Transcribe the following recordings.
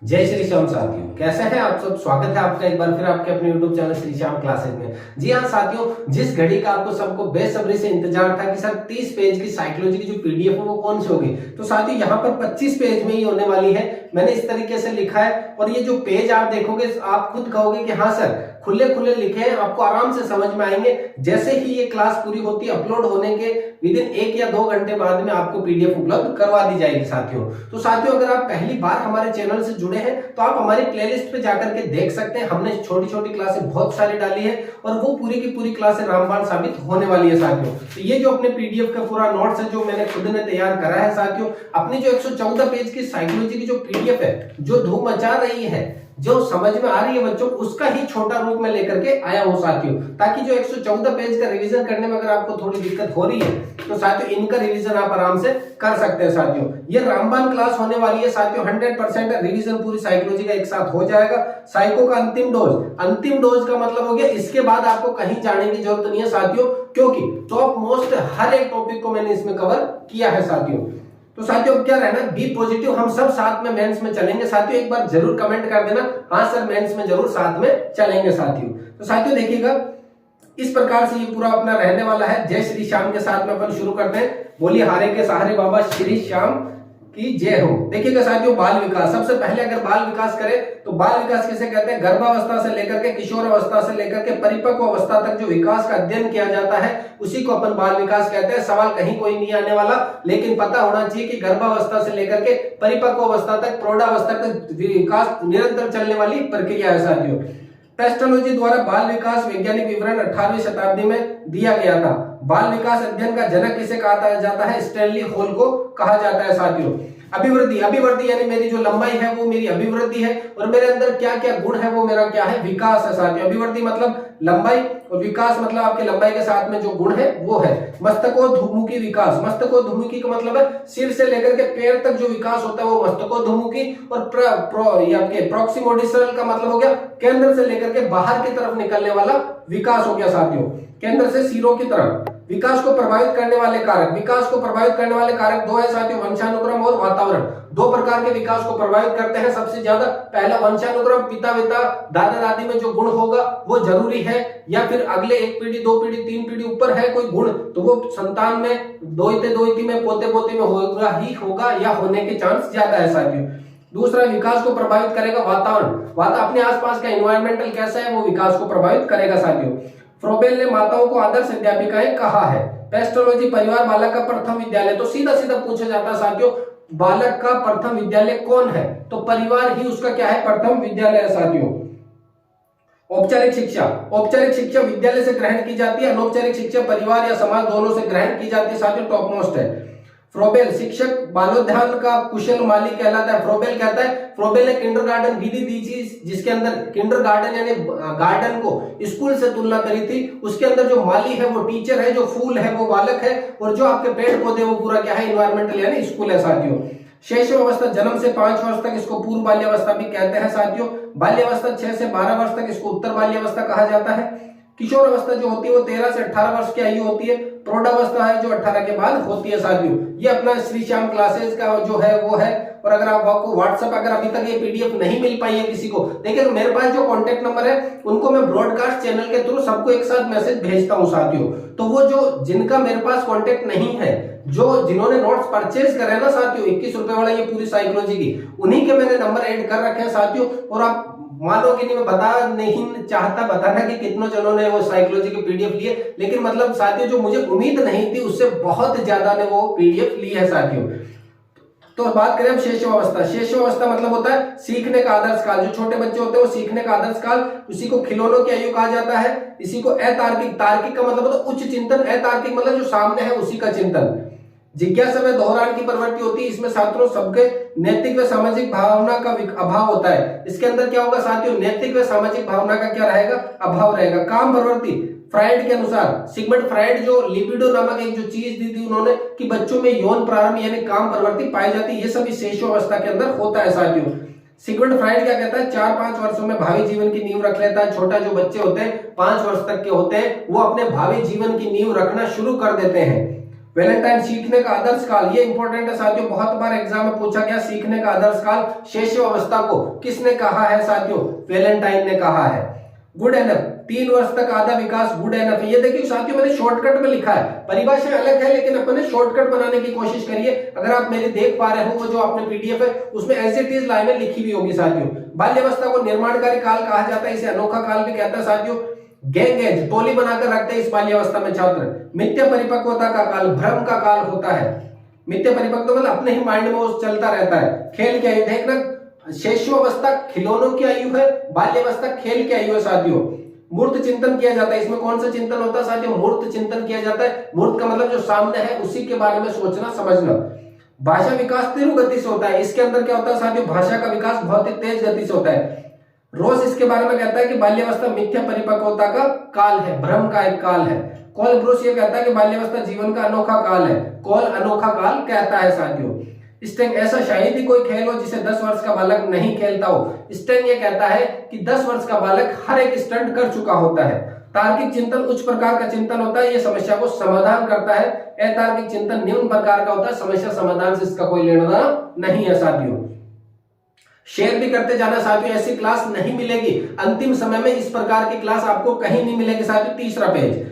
जय श्री श्याम साथियों, कैसे हैं आप सब। स्वागत है आपका एक बार फिर आपके अपने YouTube channel Shri Shyam classes में। जी हाँ साथियों, जिस घड़ी का आपको सबको बेसब्री से इंतजार था कि सर 30 पेज की साइकोलॉजी की जो पीडीएफ है वो कौन सी होगी, तो साथियों यहाँ पर 25 पेज में ही होने वाली है। मैंने इस तरीके से लिखा है और ये जो पेज आप देखोगे आप खुद कहोगे कि हाँ सर खुले खुले लिखे हैं, आपको आराम से समझ में आएंगे। जैसे ही ये क्लास पूरी होती है अपलोड होने के विदिन 1 या 2 घंटे बाद में आपको पीडीएफ उपलब्ध करवा दी जाएगी साथियों। तो साथियों अगर आप पहली बार हमारे चैनल से जुड़े हैं तो आप हमारी प्लेलिस्ट पे जाकर के देख सकते हैं। हमने छोटी छोटी क्लासें बहुत सारी डाली है और वो पूरी की पूरी क्लासें रामबाण साबित होने वाली है साथियों। तो ये जो अपने पीडीएफ का पूरा नोट्स है जो मैंने खुद ने तैयार करा है साथियों, अपनी जो 114 पेज की साइकोलॉजी की जो पीडीएफ है जो धूम मचा रही है, जो समझ में आ रही है बच्चों, उसका ही छोटा रूप में लेकर के आया हूं साथियों, ताकि जो 114 पेज का रिवीजन करने में अगर आपको थोड़ी दिक्कत हो रही है तो साथियों इनका रिवीजन आप आराम से कर सकते हैं साथियों। ये रामबाण क्लास होने वाली है साथियों, 100% रिवीजन पूरी साइकोलॉजी का एक साथ हो जाएगा। साइको का अंतिम डोज का मतलब हो गया इसके बाद आपको कहीं जाने की जरूरत नहीं है साथियों, क्योंकि टॉप मोस्ट हर एक टॉपिक को मैंने इसमें कवर किया है साथियों। तो साथियों क्या रहना, बी पॉजिटिव, हम सब साथ में मेंस में चलेंगे साथियों। एक बार जरूर कमेंट कर देना हाँ सर मेंस में जरूर साथ में चलेंगे साथियों। तो साथियों देखिएगा इस प्रकार से ये पूरा अपना रहने वाला है। जय श्री श्याम के साथ में अपन शुरू करते हैं। बोलिए हारे के सहारे बाबा श्री श्याम की जय हो। देखिएगा साथियों बाल विकास, सबसे पहले अगर बाल विकास करें तो बाल विकास किसे कहते हैं, गर्भावस्था से लेकर के किशोर अवस्था से लेकर के परिपक्व अवस्था तक जो विकास का अध्ययन किया जाता है उसी को अपन बाल विकास कहते हैं। सवाल कहीं कोई नहीं आने वाला, लेकिन पता होना चाहिए कि गर्भावस्था से लेकर के परिपक्व अवस्था तक प्रौढ़ावस्था तक विकास निरंतर चलने वाली प्रक्रिया है साथियों। पेस्टोलॉजी द्वारा बाल विकास वैज्ञानिक विवरण 18वीं शताब्दी में दिया गया था। बाल विकास अध्ययन का जनक किसे कहा जाता है, स्टैनली हॉल को कहा जाता है साथियों। अभिवृद्धि यानी मेरी जो लंबाई है वो मेरी अभिवृद्धि है और मेरे अंदर क्या क्या गुण है वो मेरा क्या है, विकास है साथियों। अभिवृद्धि मतलब लंबाई और विकास मतलब आपके लंबाई के साथ में जो गुण है वो है। मस्तकोद्मुखी विकास, मस्तकोद्मुखी का मतलब है सिर से लेकर के पैर तक जो विकास होता है वो मस्तकोद्मुखी, और आपके प्रॉक्सिमोडिसल का मतलब हो गया केंद्र से लेकर के बाहर की तरफ निकलने वाला विकास हो गया साथियों, केंद्र से सिरों की तरफ। विकास को प्रभावित करने वाले कारक 2 है साथियों, वंशानुक्रम और वातावरण। 2 प्रकार के विकास को प्रभावित करते हैं सबसे ज्यादा। पहला वंशानुक्रम, पिता दादा दादी में जो गुण होगा वो जरूरी है, या फिर अगले 1 पीढ़ी 2 पीढ़ी 3 पीढ़ी ऊपर है कोई गुण तो वो संतान में दोइती में पोते में होगा या होने के चांस ज्यादा है साथियों। दूसरा विकास को प्रभावित करेगा वातावरण, अपने आसपास का एनवायरमेंटल कैसा है वो विकास को प्रभावित करेगा साथियों। फ्रोबेल ने माताओं को आदर्श अध्यापिकाएं कहा है। पेस्टोलॉजी परिवार बालक का प्रथम विद्यालय, तो सीधा सीधा पूछा जाता है साथियों बालक का प्रथम विद्यालय कौन है, तो परिवार ही उसका क्या है, प्रथम विद्यालय है साथियों। औपचारिक शिक्षा विद्यालय से ग्रहण की जाती है, अनौपचारिक शिक्षा परिवार या समाज दोनों से ग्रहण की जाती है साथियों, टॉप मोस्ट है। फ्रोबेल शिक्षक बालोद्यान का कुशल माली कहलाता है। फ्रोबेल कहता है, फ्रोबेल ने किंडरगार्टन विधि दी थी जिसके अंदर किंडरगार्टन यानी गार्डन को स्कूल से तुलना करी थी। उसके अंदर जो माली है वो टीचर है, जो फूल है वो बालक है, और जो आपके पेड़ पौधे वो पूरा क्या है, इन्वायरमेंटल यानी स्कूल है साथियों। शैशव अवस्था जन्म से 5 वर्ष तक इसको पूर्व बाल्यावस्था भी कहते हैं साथियों। बाल्यावस्था 6 से 12 वर्ष तक इसको उत्तर बाल्यावस्था कहा जाता है। किशोर अवस्था जो होती है वो 13 से 18 वर्ष की आयु होती है। प्रौढ़ावस्था है जो 18 के बाद होती है साथियों। ये अपना श्री श्याम क्लासेस का जो है वो है। और अगर आपको व्हाट्सएप अगर अभी तक ये पीडीएफ नहीं मिल पाई है किसी को, देखिए मेरे पास जो कांटेक्ट नंबर है उनको मैं ब्रॉडकास्ट चैनल के थ्रू सबको एक साथ मैसेज भेजता हूं साथियों। तो वो जो जिनका मेरे पास कांटेक्ट नहीं है, जिन्होंने नोट्स परचेज करे ना साथियों 21 रुपए वाला ये पूरी साइकोलॉजी की, उन्हीं के मैंने नंबर ऐड कर रखे हैं साथियों। और आप मानोगे नहीं, मैं बता नहीं चाहता बताना कि कितनों जनों ने वो साइकोलॉजी के पीडीएफ लिए, लेकिन मतलब साथियों जो मुझे उम्मीद नहीं थी उससे बहुत ज्यादा ने वो पीडीएफ ली है साथियों। तो बात करें अब शेषवावस्था मतलब होता है सीखने का आदर्श काल। जो छोटे बच्चे होते हैं वो सीखने का आदर्श काल, उसी को खिलौनों की आयु कहा जाता है। इसी को अतार्किक, तार्किक का मतलब होता है उच्च चिंतन, अतार्किक मतलब जो सामने है उसी का चिंतन। जिज्ञासा में दोहरान की प्रवृत्ति होती है, इसमें छात्रों सबके नैतिक व सामाजिक भावना का अभाव होता है। इसके अंदर क्या होगा साथियों, नैतिक व सामाजिक भावना का क्या रहेगा, अभाव रहेगा। काम प्रवृत्ति, फ्राइड के अनुसार, सिगमंड फ्राइड जो लिबिडो नामक एक जो चीज दी थी उन्होंने कि बच्चों में यौन प्रारंभ यानी काम प्रवृत्ति पाई जाती है, ये सब इस शेषवावस्था के अंदर होता है साथियों। सिगमंड फ्राइड क्या कहता है, 4-5 वर्षों में भावी जीवन की नींव रख लेता है। छोटा जो बच्चे होते हैं 5 वर्ष तक के होते हैं वो अपने भावी जीवन की नींव रखना शुरू कर देते हैं। वैलेंटाइन सीखने का आदर्श काल, ये इंपॉर्टेंट है साथियों, बहुत बार एग्जाम में पूछा गया। सीखने का आदर्श काल शैशवावस्था को किसने कहा है साथियों? वैलेंटाइन ने कहा है। गुड एनफ, 3 वर्ष तक आधा विकास गुड एनफ है। ये देखिए साथियों मैंने शॉर्टकट में लिखा है, परिभाषा अलग है लेकिन अपने शॉर्टकट बनाने की कोशिश करिए। अगर आप मेरे देख पा रहे हो वो जो आपने पीडीएफ है उसमें एज इट इज लाइनें लिखी हुई होगी साथियों। बाल्यावस्था को निर्माणकारी काल कहा जाता है, इसे अनोखा काल भी कहता है साथियों। गैंग एज, टोली बनाकर रखते हैं इस बाल्यावस्था में छात्र। मिथ्या परिपक्वता का काल भ्रम का काल होता है। मिथ्या परिपक्वता मतलब अपने ही माइंड में वो चलता रहता है। खेल की आयु, देखना शैशवावस्था खिलौनों की आयु है, बाल्यावस्था खेल की आयु है साथियों। मूर्त चिंतन किया जाता है, इसमें कौन सा चिंतन होता है साथियों? मूर्त चिंतन किया जाता है। मूर्त का मतलब जो सामने है उसी के बारे में सोचना समझना। भाषा विकास तीव्र गति से होता है, इसके अंदर क्या होता है साथियों? भाषा का विकास बहुत ही तेज गति से होता है। रोज इसके बारे में कहता है कि बाल्यावस्था मिथ्या परिपक्वता का काल है, भ्रम का एक काल है। कॉल ब्रूस ये कहता है कि बाल्यावस्था जीवन का अनोखा काल है, कॉल अनोखा काल कहता है साथियों। स्टेंग, ऐसा शायद ही कोई खेल हो जिसे 10 वर्ष का बालक नहीं खेलता हो। स्टेंग ये कहता है कि 10 वर्ष का बालक हर एक स्टंट कर चुका होता है। तार्किक चिंतन उच्च प्रकार का चिंतन होता है, ये समस्या को समाधान करता है। अतार्किक चिंतन निम्न प्रकार का होता है, समस्या समाधान से इसका कोई लेना देना नहीं है साथियों। शेयर भी करते जाना साथियों, ऐसी क्लास नहीं मिलेगी अंतिम समय में, इस प्रकार की क्लास आपको कहीं नहीं मिलेगी साथियों। तीसरा पेज,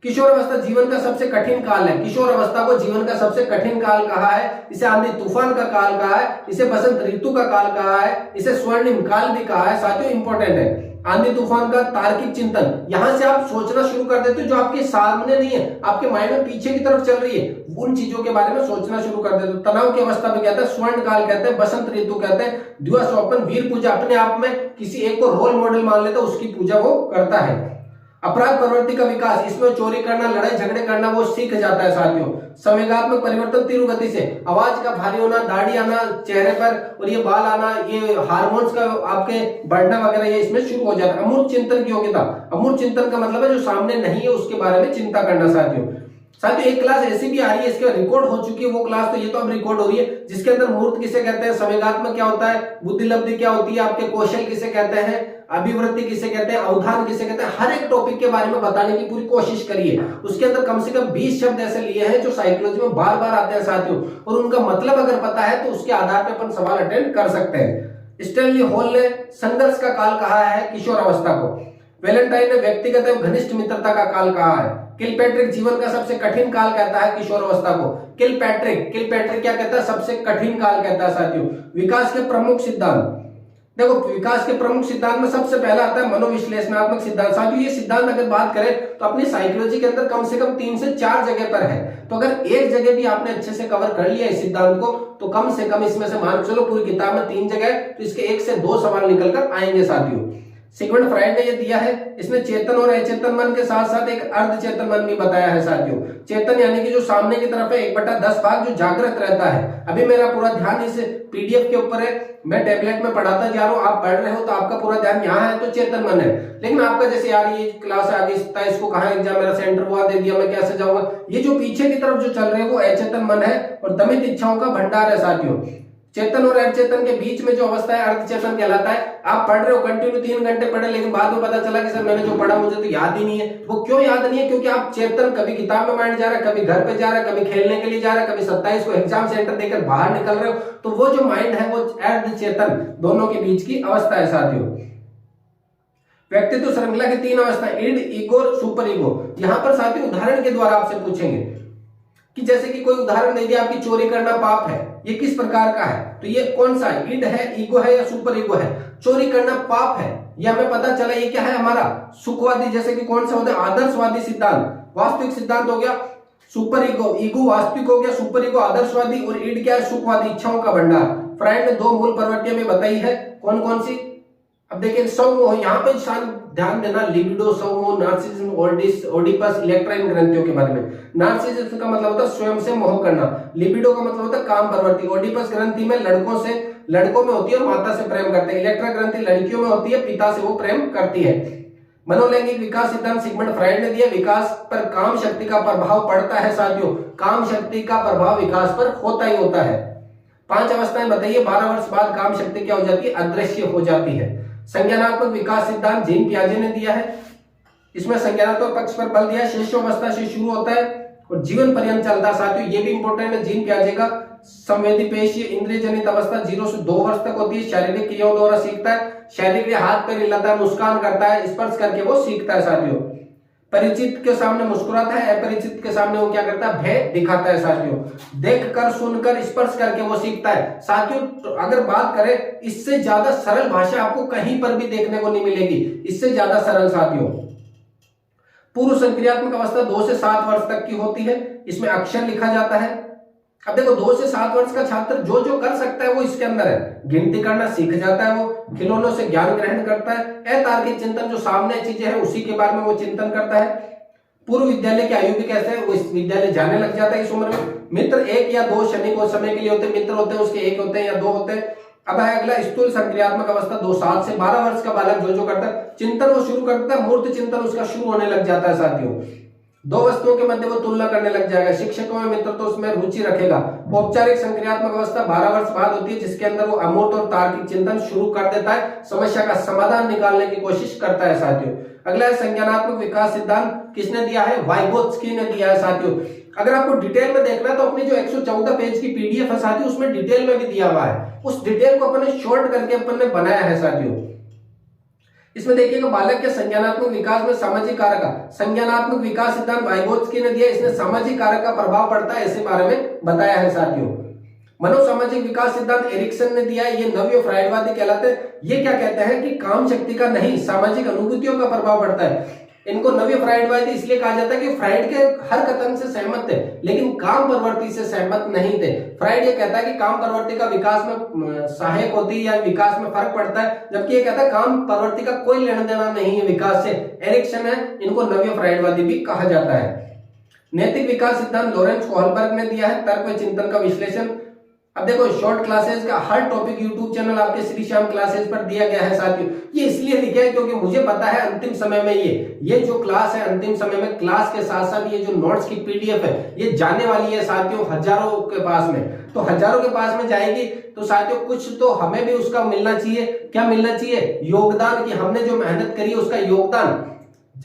किशोर अवस्था जीवन का सबसे कठिन काल है। किशोर अवस्था को जीवन का सबसे कठिन काल कहा है, इसे आंधी तूफान का काल कहा है, इसे बसंत ऋतु का काल कहा है, इसे स्वर्णिम काल भी कहा है साथियों। इंपॉर्टेंट है आंधी तूफान का तार्किक चिंतन, यहां से आप सोचना शुरू कर देते हो जो आपके सामने नहीं है, आपके माइंड में पीछे की तरफ चल रही है, उन चीजों के बारे में सोचना शुरू कर देते हो। तनाव की अवस्था में कहते हैं स्वर्ण काल कहते हैं, बसंत ऋतु कहते हैं, दिवस स्वप्न वीर पूजा, अपने आप में किसी एक को रोल मॉडल मान लेता है, उसकी पूजा वो करता है। अपराध प्रवृत्ति का विकास, इसमें चोरी करना, लड़ाई झगड़े करना वो सीख जाता है साथियों। संवेगात्मक परिवर्तन तीव्र गति से, आवाज का भारी होना, दाढ़ी आना चेहरे पर और ये बाल आना, ये हार्मोन्स का आपके बढ़ना वगैरह ये इसमें शुरू हो जाता है। अमूर्त चिंतन की योग्यता, अमूर्त चिंतन का मतलब है जो सामने नहीं है उसके बारे में चिंता करना साथियों। साथियों एक क्लास ऐसी भी आ रही है, इसके रिकॉर्ड हो चुकी है वो क्लास, तो ये तो अब रिकॉर्ड हो रही है, जिसके अंदर मूर्त किसे कहते हैं, संवेगात्मक क्या होता है, बुद्धिलब्धि क्या होती है, आपके कौशल किसे कहते हैं, अभिवृत्ति किसे कहते हैं, अवधान किसे कहते हैं, हर एक टॉपिक के बारे में बताने की पूरी कोशिश करिए। उसके अंदर कम से कम 20 शब्द ऐसे लिए हैं जो साइकोलॉजी में बार बार आते हैं साथियों, और उनका मतलब अगर पता है तो उसके आधार पर अपन सवाल अटेंड कर सकते हैं। स्टैनली हॉल ने संघर्ष का काल कहा है किशोर अवस्था को। वैलेंटाइन ने व्यक्तिगत एवं घनिष्ठ मित्रता का काल कहा है। किलपैट्रिक जीवन का सबसे कठिन काल कहता है किशोर अवस्था को। किलपैट्रिक क्या कहता है, सबसे कठिन काल कहता है साथियों। विकास के प्रमुख सिद्धांत, देखो विकास के प्रमुख सिद्धांत में सबसे पहला आता है मनोविश्लेषणात्मक सिद्धांत। साथियों ये सिद्धांत अगर बात करें तो अपनी साइकोलॉजी के अंदर कम से कम 3 से 4 जगह पर है, तो अगर एक जगह भी आपने अच्छे से कवर कर लिया इस सिद्धांत को तो कम से कम इसमें से मान चलो पूरी किताब में 3 जगह, तो इसके 1 से 2 सवाल निकल कर आएंगे साथियों। सिगमंड फ्राइड ने ये दिया है, इसने चेतन और अचेतन मन के साथ साथ एक अर्धचेतन मन भी बताया है साथियों। चेतन यानी कि जो सामने की तरफ है 1/10 भाग जो जागृत रहता है। अभी मेरा पूरा ध्यान इस पीडीएफ के ऊपर है, मैं टैबलेट में पढ़ाता जा रहा हूँ, आप पढ़ रहे हो तो आपका पूरा ध्यान यहाँ है तो चेतन मन है। लेकिन आपका जैसे यार ये क्लास आगे इसको कहा एग्जाम मेरा सेंटर हुआ दे दिया, मैं कैसे जाऊंगा, ये जो पीछे की तरफ जो चल रहे हैं वो अचेतन मन है और दमित इच्छाओं का भंडार है साथियों। चेतन और अचेतन के बीच में जो अवस्था है अर्धचेतन कहलाता है। आप पढ़ रहे हो कंटिन्यू 3 घंटे पढ़े, लेकिन बाद में पता चला कि सर मैंने जो पढ़ा मुझे तो याद ही नहीं है। वो क्यों याद नहीं है? क्योंकि आप चेतन कभी किताब में माइंड जा रहा है, कभी घर पे जा रहा है, कभी खेलने के लिए जा रहा है, कभी 27 को एग्जाम सेंटर देकर बाहर निकल रहे हो, तो वो जो माइंड है वो अर्धचेतन दोनों के बीच की अवस्था है साथियों। व्यक्तित्व श्रृंखला की 3 अवस्थाएं, इड, ईगो, सुपर ईगो। यहां पर साथियों उदाहरण के द्वारा आपसे पूछेंगे कि जैसे कि कोई उदाहरण दे दिया आपकी चोरी करना पाप है, ये किस प्रकार का है, तो ये कौन सा है, इड है, ईगो है या सुपर ईगो है। चोरी करना पाप है, ये हमें पता चला, ये क्या है हमारा सुखवादी, जैसे कि कौन सा होता है आदर्शवादी सिद्धांत। वास्तविक सिद्धांत हो गया सुपर ईगो, ईगो वास्तविक हो गया, सुपर ईगो आदर्शवादी, और इड क्या है सुखवादी, इच्छाओं का भंडार। फ्राइड ने 2 मूल प्रवृत्तियां में बताई है, कौन कौन सी। अब देखिए समूह, यहाँ पे ध्यान देना, लिबिडो, समूह, नार्सिसिज्म, ओडिपस, इलेक्ट्रा, इन ग्रंथियों के बारे में। नार्सिसिज्म का मतलब होता है स्वयं से मोह करना, लिबिडो का मतलब होता है काम प्रवृत्ति, ओडिपस ग्रंथि में लड़कों में होती है और माता से प्रेम करते हैं, इलेक्ट्रा ग्रंथि लड़कियों में होती है, पिता से वो प्रेम करती है। मनोलैंगिक विकास सिद्धांत सिगमंड फ्राइड ने दिया, विकास पर काम शक्ति का प्रभाव पड़ता है साथियों, काम शक्ति का प्रभाव विकास पर होता ही होता है। 5 अवस्थाएं बताइए, 12 वर्ष बाद काम शक्ति क्या हो जाती है, अदृश्य हो जाती है। संज्ञानात्मक विकास सिद्धांत जीन पियाजे ने दिया है, इसमें संज्ञानात्मक पक्ष पर बल दिया, शिशु अवस्था से शुरू होता है और जीवन पर्यंत चलता है साथियों, ये भी इंपॉर्टेंट है। जीन प्याजे का संवेदी पेशी इंद्रिय जनित अवस्था 0 से 2 वर्ष तक होती है, शारीरिक क्रियाओं द्वारा सीखता है, शारीरिक हाथ पैर हिलाता है, मुस्कान करता है, स्पर्श करके वो सीखता है साथियों। परिचित के सामने मुस्कुराता है, अपरिचित के सामने वो क्या करता है, भय दिखाता है साथियों। देखकर, सुनकर, स्पर्श करके वो सीखता है साथियों। तो अगर बात करें, इससे ज्यादा सरल भाषा आपको कहीं पर भी देखने को नहीं मिलेगी, इससे ज्यादा सरल साथियों। पूर्व संक्रियात्मक अवस्था 2 से 7 वर्ष तक की होती है, इसमें अक्षर लिखा जाता है। अब देखो 2 से 7 वर्ष का छात्र जो जो कर सकता है वो इसके अंदर है। गिनती करना सीख जाता है, वो खिलौनों से ज्ञान ग्रहण करता है, अतार्किक चिंतन जो सामने चीजें हैं उसी के बारे में वो चिंतन करता है। पूर्व विद्यालय की आयु भी कैसे है, वो इस विद्यालय जाने लग जाता है इस उम्र में। मित्र 1 या 2 क्षणिक समय के लिए होते हैं, मित्र होते हैं उसके 1 होते हैं या 2 होते हैं। अब है अगला स्थूल संक्रियात्मक अवस्था 2 7 से 12 वर्ष का बालक जो जो करता है, चिंतन वो शुरू करता है, मूर्त चिंतन उसका शुरू होने लग जाता है साथियों। 2 वस्तुओं के मध्य वो तुलना करने लग जाएगा, शिक्षकों में मित्र तो उसमें रुचि रखेगा। औपचारिक संक्रियात्मक अवस्था 12 वर्ष बाद होती है, जिसके अंदर वो अमूर्त और तार्किक चिंतन शुरू कर देता है, समस्या का समाधान निकालने की कोशिश करता है साथियों। अगला है संज्ञानात्मक विकास सिद्धांत, किसने दिया है, वाइगोत्स्की ने दिया है साथियों। अगर आपको डिटेल में देखना है तो अपनी जो 114 पेज की पीडीएफ है साथियों, उसमें डिटेल में भी दिया हुआ है, उस डिटेल को अपन ने शॉर्ट करके अपन ने बनाया है साथियों। इसमें देखिएगा बालक के संज्ञानात्मक विकास में सामाजिक कारक का संज्ञानात्मक विकास सिद्धांत वाइगोत्स्की ने दिया, इसने सामाजिक कारक का प्रभाव पड़ता है इसी बारे में बताया है साथियों। मनोसामाजिक विकास सिद्धांत एरिक्सन ने दिया है, ये नव्य फ्राइडवादी कहलाते हैं। ये क्या कहते हैं कि काम शक्ति का नहीं, सामाजिक अनुभूतियों का प्रभाव पड़ता है। इनको नव्य फ्राइडवादी इसलिए कहा जाता है कि फ्राइड के हर कथन से सहमत थे, लेकिन काम प्रवृत्ति से सहमत नहीं थे। फ्राइड ये कहता है कि काम प्रवृत्ति का विकास में सहायक होती है या विकास में फर्क पड़ता है, जबकि ये कहता है काम प्रवृत्ति का कोई लेना देना नहीं है विकास से। एरिक्सन है, इनको नव्य फ्राइडवादी भी कहा जाता है। नैतिक विकास सिद्धांत लॉरेंस कोहलबर्ग ने दिया है, तर्क व चिंतन का विश्लेषण। अब देखो शॉर्ट क्लासेस का हर टॉपिक यूट्यूब चैनल आपके श्री श्याम क्लासेस पर दिया गया है साथियों। ये इसलिए लिखा है क्योंकि मुझे पता है अंतिम समय में ये जो क्लास है, अंतिम समय में क्लास के साथ साथ ये जो नोट्स की पीडीएफ है ये जाने वाली है साथियों हजारों के पास में। तो हजारों के पास में जाएगी तो साथियों कुछ तो हमें भी उसका मिलना चाहिए। क्या मिलना चाहिए, योगदान, कि हमने जो मेहनत करी है उसका योगदान।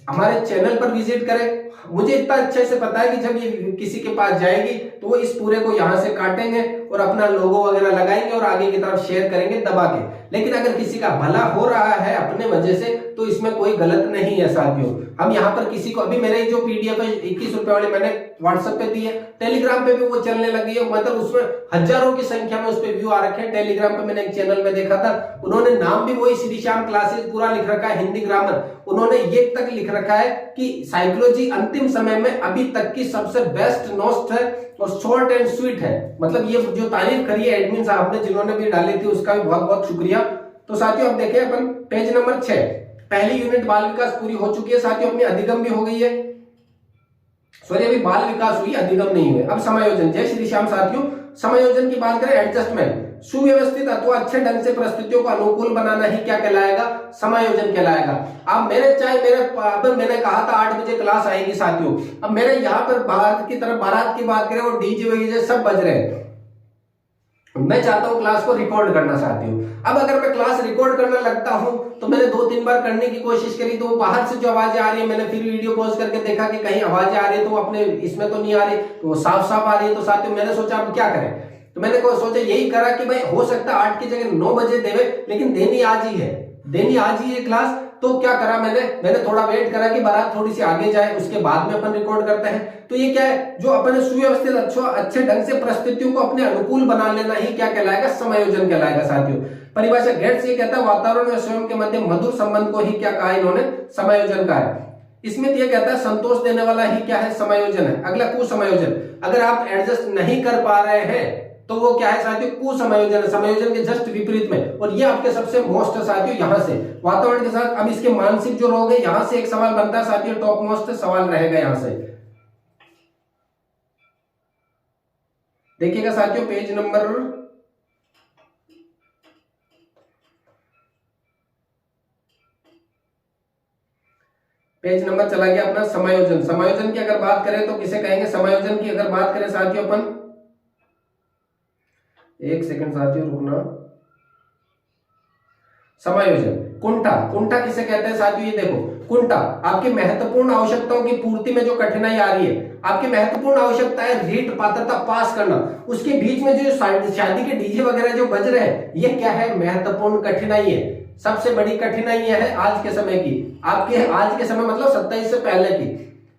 हमारे चैनल पर विजिट करें, मुझे इतना अच्छे से पता है कि जब ये किसी के पास जाएगी तो वो इस पूरे को यहां से काटेंगे और अपना लोगो वगैरह लगाएंगे और आगे की तरफ शेयर करेंगे दबा के। लेकिन अगर किसी का भला हो रहा है अपने वजह से तो इसमें कोई गलत नहीं है साथियों। हम यहाँ पर किसी को, अभी मेरे जो पीडीएफ है 21 रुपए वाली मैंने व्हाट्सएप पे दी है, टेलीग्राम पे भी वो चलने लगी है, मतलब उसमें हजारों की संख्या में उस पे व्यू आ रखे हैं। टेलीग्राम पे मैंने एक चैनल में देखा था, उन्होंने नाम भी वही श्री श्याम क्लासेस पूरा लिख रखा है, हिंदी ग्रामर। उन्होंने ये तक लिख रखा है कि साइकोलॉजी अंतिम समय में अभी तक की सबसे बेस्ट नोट्स है और शॉर्ट एंड स्वीट है। मतलब ये जो तारीफ करी है एडमिन साहब ने जिन्होंने भी डाली थी उसका भी बहुत बहुत शुक्रिया। तो साथियों अब देखें अपन पेज नंबर 6, पहली यूनिट बाल विकास पूरी हो चुकी है साथियों, अपनी अधिगम भी हो गई है। सॉरी अभी बाल विकास हुई, अधिगम नहीं हुए। अब समायोजन, जय श्री श्याम साथियों। समायोजन की बात करें, एडजस्टमेंट, सुव्यवस्थित अथवा अच्छे ढंग से परिस्थितियों को अनुकूल बनाना ही क्या कहलाएगा, समायोजन कहलाएगा। अब मैंने कहा था 8 बजे क्लास आएगी साथियों, अब मेरे यहाँ पर बारात की बात करें और डीजे वगैरह सब बज रहे हैं, मैं चाहता हूं क्लास को रिकॉर्ड करना चाहती हूँ। अब अगर मैं क्लास रिकॉर्ड करने लगता हूं तो मैंने 2-3 बार करने की कोशिश करी तो बाहर से जो आवाजें आ रही है, मैंने फिर वीडियो पॉज करके देखा कि कहीं आवाजें आ रही है तो अपने इसमें तो नहीं आ रही, तो वो साफ साफ आ रही है। तो साथियों मैंने सोचा अब क्या करें, तो मैंने सोचा यही करा कि भाई हो सकता है 8 की जगह 9 बजे देवे, लेकिन देनी आज ही है क्लास। तो क्या करा मैंने थोड़ा वेट करा कि बारात थोड़ी सी आगे जाए, उसके बाद में अपन रिकॉर्ड करते हैं। तो ये क्या है, जो अपन सुव्यवस्थित अच्छे ढंग से परिस्थितियों को अपने अनुकूल बना लेना ही क्या कहलाएगा, समायोजन कहलाएगा साथियों। परिभाषा गेट्स ये कहता है वातावरण और स्वयं के मध्य मधुर संबंध को ही क्या कहा इन्होंने, समायोजन का है। स्मिथ ये कहता है संतोष देने वाला ही क्या है, समायोजन है। अगला कुसमायोजन, अगर आप एडजस्ट नहीं कर पा रहे हैं तो वो क्या है साथियों, कुसमायोजन है, समायोजन के जस्ट विपरीत में। और ये आपके सबसे मोस्ट है साथियों, यहां से वातावरण के साथ। अब इसके मानसिक जो रोग है, यहां से एक सवाल बनता है साथियों, टॉप मोस्ट सवाल रहेगा यहां से। देखिएगा साथियों पेज नंबर चला गया अपना समायोजन। समायोजन की अगर बात करें तो किसे कहेंगे, समायोजन की अगर बात करें साथियों अपन, एक सेकंड साथियों रुकना। समायोजन। कुंठा, कुंठा किसे कहते हैं साथियों, ये देखो कुंठा आपकी महत्वपूर्ण आवश्यकताओं की पूर्ति में जो कठिनाई आ रही है, आपकी महत्वपूर्ण आवश्यकता है रीट पात्रता पास करना, उसके बीच में जो शादी के डीजे वगैरह जो बज रहे हैं, ये क्या है, महत्वपूर्ण कठिनाई है, सबसे बड़ी कठिनाई है आज के समय की, आपके आज के समय मतलब 27 से पहले की।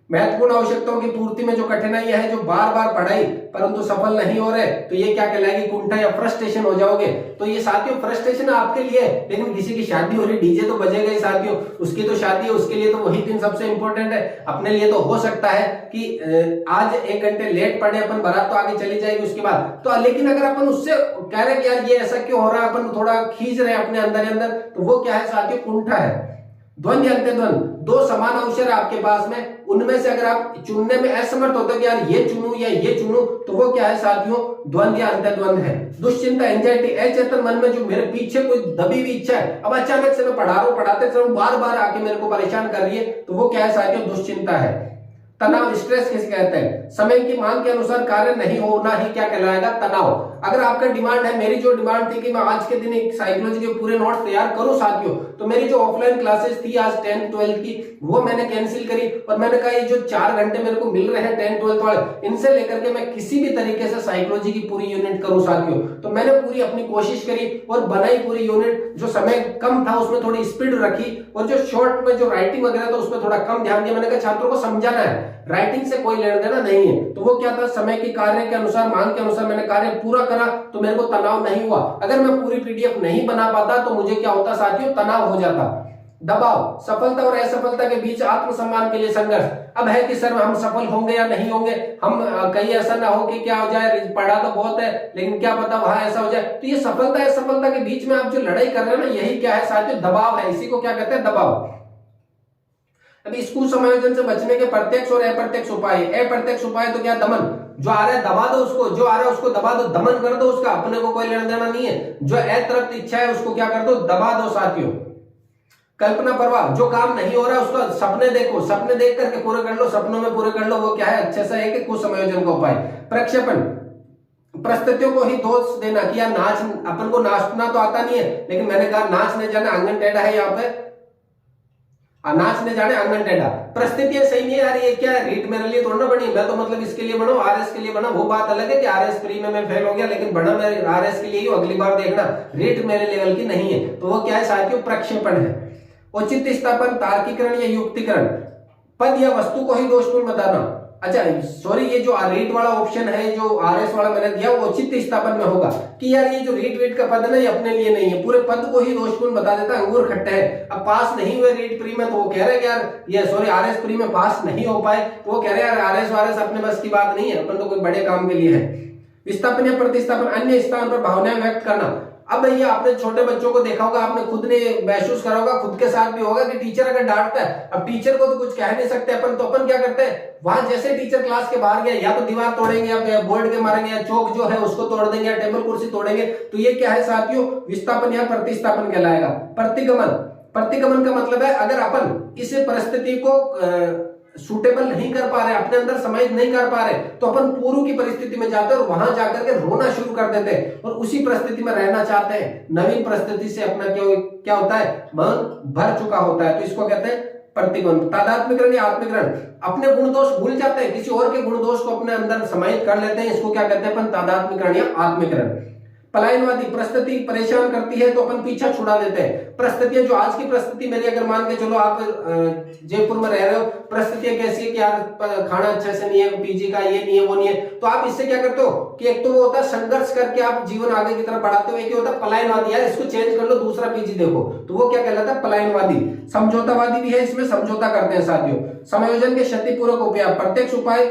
महत्वपूर्ण आवश्यकताओं की पूर्ति में जो कठिनाई है, जो बार बार पढ़ाई परंतु सफल नहीं हो रहे, तो ये क्या कहलाएगी, कुंठा या फ्रस्ट्रेशन हो जाओगे। तो ये साथियों फ्रस्ट्रेशन आपके लिए, लेकिन किसी की शादी हो रही, डीजे तो बजेगा ही साथियों, उसकी तो शादी है, उसके लिए तो वही दिन सबसे इंपॉर्टेंट है। अपने लिए तो हो सकता है कि आज 1 घंटे लेट पड़े अपन, बारात तो आगे चली जाएगी उसके बाद तो, लेकिन अगर अपन उससे कह रहे हैं कि यार ये ऐसा क्यों हो रहा है, अपन थोड़ा खींच रहे हैं अपने अंदर ही अंदर, तो वो क्या है साथियों, कुंठा है। द्वंद्व या अंत्यद्वंद, दो समान अवसर है आपके पास में, उनमें से अगर आप चुनने में असमर्थ होते कि यार ये चुनूं या ये चुनूं, तो वो क्या है साथियों, द्वंद्व या अंत्यद्वंद है। दुश्चिंता, एंजाइटी, अचेतन मन में जो मेरे पीछे कोई दबी हुई इच्छा है, अब अचानक से मैं पढ़ा रहा हूं, पढ़ाते समय बार बार आके मेरे को परेशान कर रही है, तो वो क्या है साथियों, दुश्चिंता है। तनाव, स्ट्रेस किसे कहते हैं, समय की मांग के अनुसार कार्य नहीं होना ही क्या कहलाएगा, तनाव। अगर आपका डिमांड है, मेरी जो डिमांड थी कि मैं आज के दिन एक साइकोलॉजी के पूरे नोट्स तैयार करूं साथियों, तो मेरी जो ऑफलाइन क्लासेस थी आज 10th 12th की, वो मैंने कैंसिल करी और मैंने कहा ये जो 4 घंटे मेरे को मिल रहे हैं 10th 12th वाले, इनसे लेकर के मैं किसी भी तरीके से साइकोलॉजी की पूरी यूनिट करूं साथियों। तो मैंने पूरी अपनी कोशिश करी और बनाई पूरी यूनिट, जो समय कम था उसमें थोड़ी स्पीड रखी और जो शॉर्ट में जो राइटिंग वगैरह था उसमें थोड़ा कम ध्यान दिया। मैंने कहा छात्रों को समझाना है, राइटिंग से कोई लेना देना नहीं है। तो वो क्या था, समय के कार्य के अनुसार, मांग के अनुसार मैंने कार्य पूरा करा, तो मेरे को तनाव नहीं हुआ। अगर मैं पूरी पीडीएफ नहीं बना पाता तो मुझे क्या होता साथियों, तनाव हो जाता। दबाव, सफलता और असफलता के बीच आत्मसम्मान के लिए संघर्ष। अब है कि सर हम सफल होंगे या नहीं होंगे, हम कहीं ऐसा ना हो कि क्या हो जाए, पढ़ा तो बहुत है लेकिन क्या पता वहां ऐसा हो जाए। तो ये सफलता असफलता के बीच में आप जो लड़ाई कर रहे हैं ना, यही क्या है साथियों, दबाव है। इसी को क्या कहते हैं, दबाव। अभी स्कूल समायोजन से बचने के प्रत्यक्ष और अप्रत्यक्ष उपाय। अप्रत्यक्ष उपाय तो क्या, दमन, जो आ रहा है दबा दो उसको, जो आ रहा है उसको दबा दो, दमन कर दो उसका, अपने को कोई लेना देना नहीं है। जो अतृप्त इच्छा है उसको क्या कर दो, दबा दो साथियों। कल्पना प्रवाह, जो काम नहीं हो रहा है उसका सपने देखो, सपने देख करके पूरे कर लो, सपनों में पूरे कर लो, वो क्या है, अच्छे से है कि कुछ समायोजन का उपाय। प्रक्षेपण, परिस्थितियों को ही दोष देना कि यार नाच, अपन को नाचना तो आता नहीं है, लेकिन मैंने कहा नाच नहीं जाना, आंगन टेढ़ा है यहाँ पे, नाच ने जाने आंगन टेढ़ा। परिस्थितियां सही नहीं है यार, ये क्या है, रीट मेरे लिए थोड़ा ना बनी, मैं तो मतलब इसके लिए बना, आरएस के लिए बना। वो बात अलग है कि आरएस प्री में मैं फेल हो गया, लेकिन बना मैं आरएस के लिए ही, अगली बार देखना रीट मेरे लेवल की नहीं है। तो वो क्या है साथियों, प्रक्षेपण है। उचित स्थापन, तार्किकरण या युक्तिकरण, पद या वस्तु को ही दोषपूर्ण बताना। अच्छा सॉरी, ये जो रीट वाला ऑप्शन है, जो आरएस वाला मैंने दिया, वो औचित्य स्थापन में होगा कि यार ये जो रीट वीट का पद है ना, ये अपने लिए नहीं है, पूरे पद को ही दोषपूर्ण बता देता है। अंगूर खट्टे है, अब पास नहीं हुए रीट प्री में, तो वो कह रहे हैं यार ये सॉरी आरएस प्री में पास नहीं हो पाए, तो वो कह रहे हैं यार आरएस वारएस अपने बस की बात नहीं है, अपन तो कोई बड़े काम के लिए है। विस्थापन या प्रतिस्थापन, अन्य स्थान पर भावनाएं व्यक्त करना। अब भैया आपने छोटे बच्चों को देखा होगा, आपने खुद ने महसूस करा होगा, खुद के साथ भी होगा कि टीचर अगर डांटता है, अब टीचर को तो कुछ कह नहीं सकते अपन, तो अपन क्या करते हैं, वहां जैसे टीचर क्लास के बाहर गया, या तो दीवार तोड़ेंगे या बोर्ड के मारेंगे या चौक जो है उसको तोड़ देंगे या टेबल कुर्सी तोड़ेंगे। तो ये क्या है साथियों, विस्थापन या प्रतिस्थापन कहलाएगा। प्रतिगमन, प्रतिगमन का मतलब है अगर अपन इस परिस्थिति को सूटेबल नहीं कर पा रहे, अपने अंदर समाहित नहीं कर पा रहे, तो अपन पूर्व की परिस्थिति में जाते हैं और वहां जाकर के रोना शुरू कर देते हैं और उसी परिस्थिति में रहना चाहते हैं। नवीन परिस्थिति से अपना क्या होता है, मन भर चुका होता है, तो इसको कहते हैं प्रतिगमन। तादात्म्यकरण या आत्मीकरण, अपने गुण दोष भूल जाते हैं, किसी और के गुण दोष को अपने अंदर समाहित कर लेते हैं, इसको क्या कहते हैं अपन, तादात्म्यकरण या आत्मीकरण। पलायनवादी, परिस्थिति परेशान करती है तो अपन पीछा छुड़ा देते हैं। परिस्थितियां, जो आज की परिस्थिति मेरी अगर मान के चलो आप जयपुर में रह रहे हो, परिस्थितियां कैसी है कि यार खाना अच्छे से नहीं है, पीजी का ये नहीं है वो नहीं है, तो आप इससे क्या करते हो कि एक तो वो होता है संघर्ष करके आप जीवन आगे की तरफ बढ़ाते हो, एक होता है पलायनवादी, यार इसको चेंज कर लो, दूसरा पीजी देखो, तो वो क्या कहलाता है, पलायनवादी। समझौतावादी भी है, इसमें समझौता करते हैं साथियों। समायोजन के क्षतिपूर्वक उपाय, प्रत्यक्ष उपाय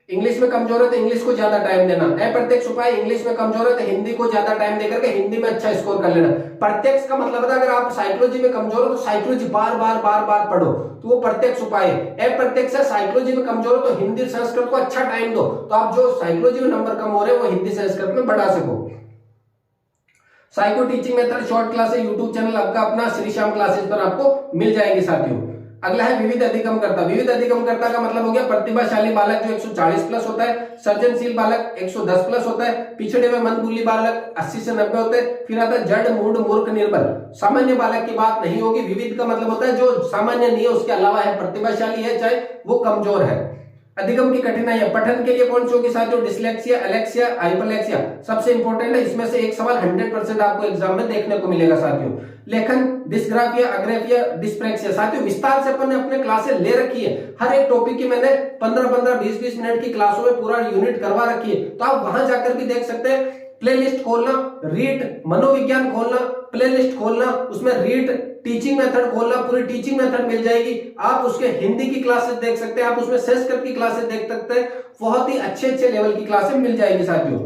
इंग्लिश में कमजोर है तो इंग्लिश को ज्यादा टाइम देना, अप्रत्यक्ष उपाय इंग्लिश में कमजोर है तो हिंदी को ज्यादा टाइम देकर के हिंदी में अच्छा स्कोर कर लेना। प्रत्यक्ष का मतलब है अगर आप साइकोलॉजी में कमजोर हो तो साइकोलॉजी बार बार पढ़ो, तो वो प्रत्यक्ष उपाय है। अप्रत्यक्ष है, साइकोलॉजी में कमजोर हो तो हिंदी संस्कृत को अच्छा टाइम दो, तो आप जो साइकोलॉजी में नंबर कम हो रहे हैं वो हिंदी संस्कृत में बढ़ा सको। Psycho teaching method short class है, यूट्यूब चैनल आपका अपना श्री श्याम क्लासेस पर आपको मिल जाएंगे साथियों। अगला है विविध अधिगमकर्ता। विविध अधिगमकर्ता का मतलब हो गया प्रतिभाशाली बालक जो 140 प्लस होता है, सर्जनशील बालक 110 प्लस होता है, पिछड़े हुए मंदबुद्धि बालक 80 से 90 होते हैं, फिर आता है जड़ मूढ़ मूर्ख निर्बल। सामान्य बालक की बात नहीं होगी। विविध का मतलब होता है जो सामान्य नहीं है उसके अलावा है, प्रतिभाशाली है चाहे वो कमजोर है। अधिगम की कठिनाई है, पठन के लिए कौन सी होगी साथियों, डिस्लेक्सिया, एलेक्सिया, हाइपरलेक्सिया। सबसे इंपॉर्टेंट है, इसमें से एक सवाल 100% आपको एग्जाम में देखने को मिलेगा साथियों। लेखन, डिस्ग्राफिया, अग्रेफिया, डिस्प्रेक्सिया। साथियों विस्तार से अपन ने अपने क्लासेस ले रखी है, हर एक टॉपिक की मैंने 15-15, 20-20 मिनट की क्लासों में पूरा यूनिट करवा रखी है, तो आप वहां जाकर भी देख सकते हैं। प्लेलिस्ट खोलना, रीड मनोविज्ञान खोलना, प्लेलिस्ट खोलना, उसमें रीड टीचिंग मेथड खोलना, पूरी टीचिंग मेथड मिल जाएगी। आप उसके हिंदी की क्लासेस देख सकते हैं, आप उसमें संस्कृत की क्लासेस देख सकते हैं, बहुत ही अच्छे अच्छे लेवल की क्लासेस मिल जाएगी साथियों।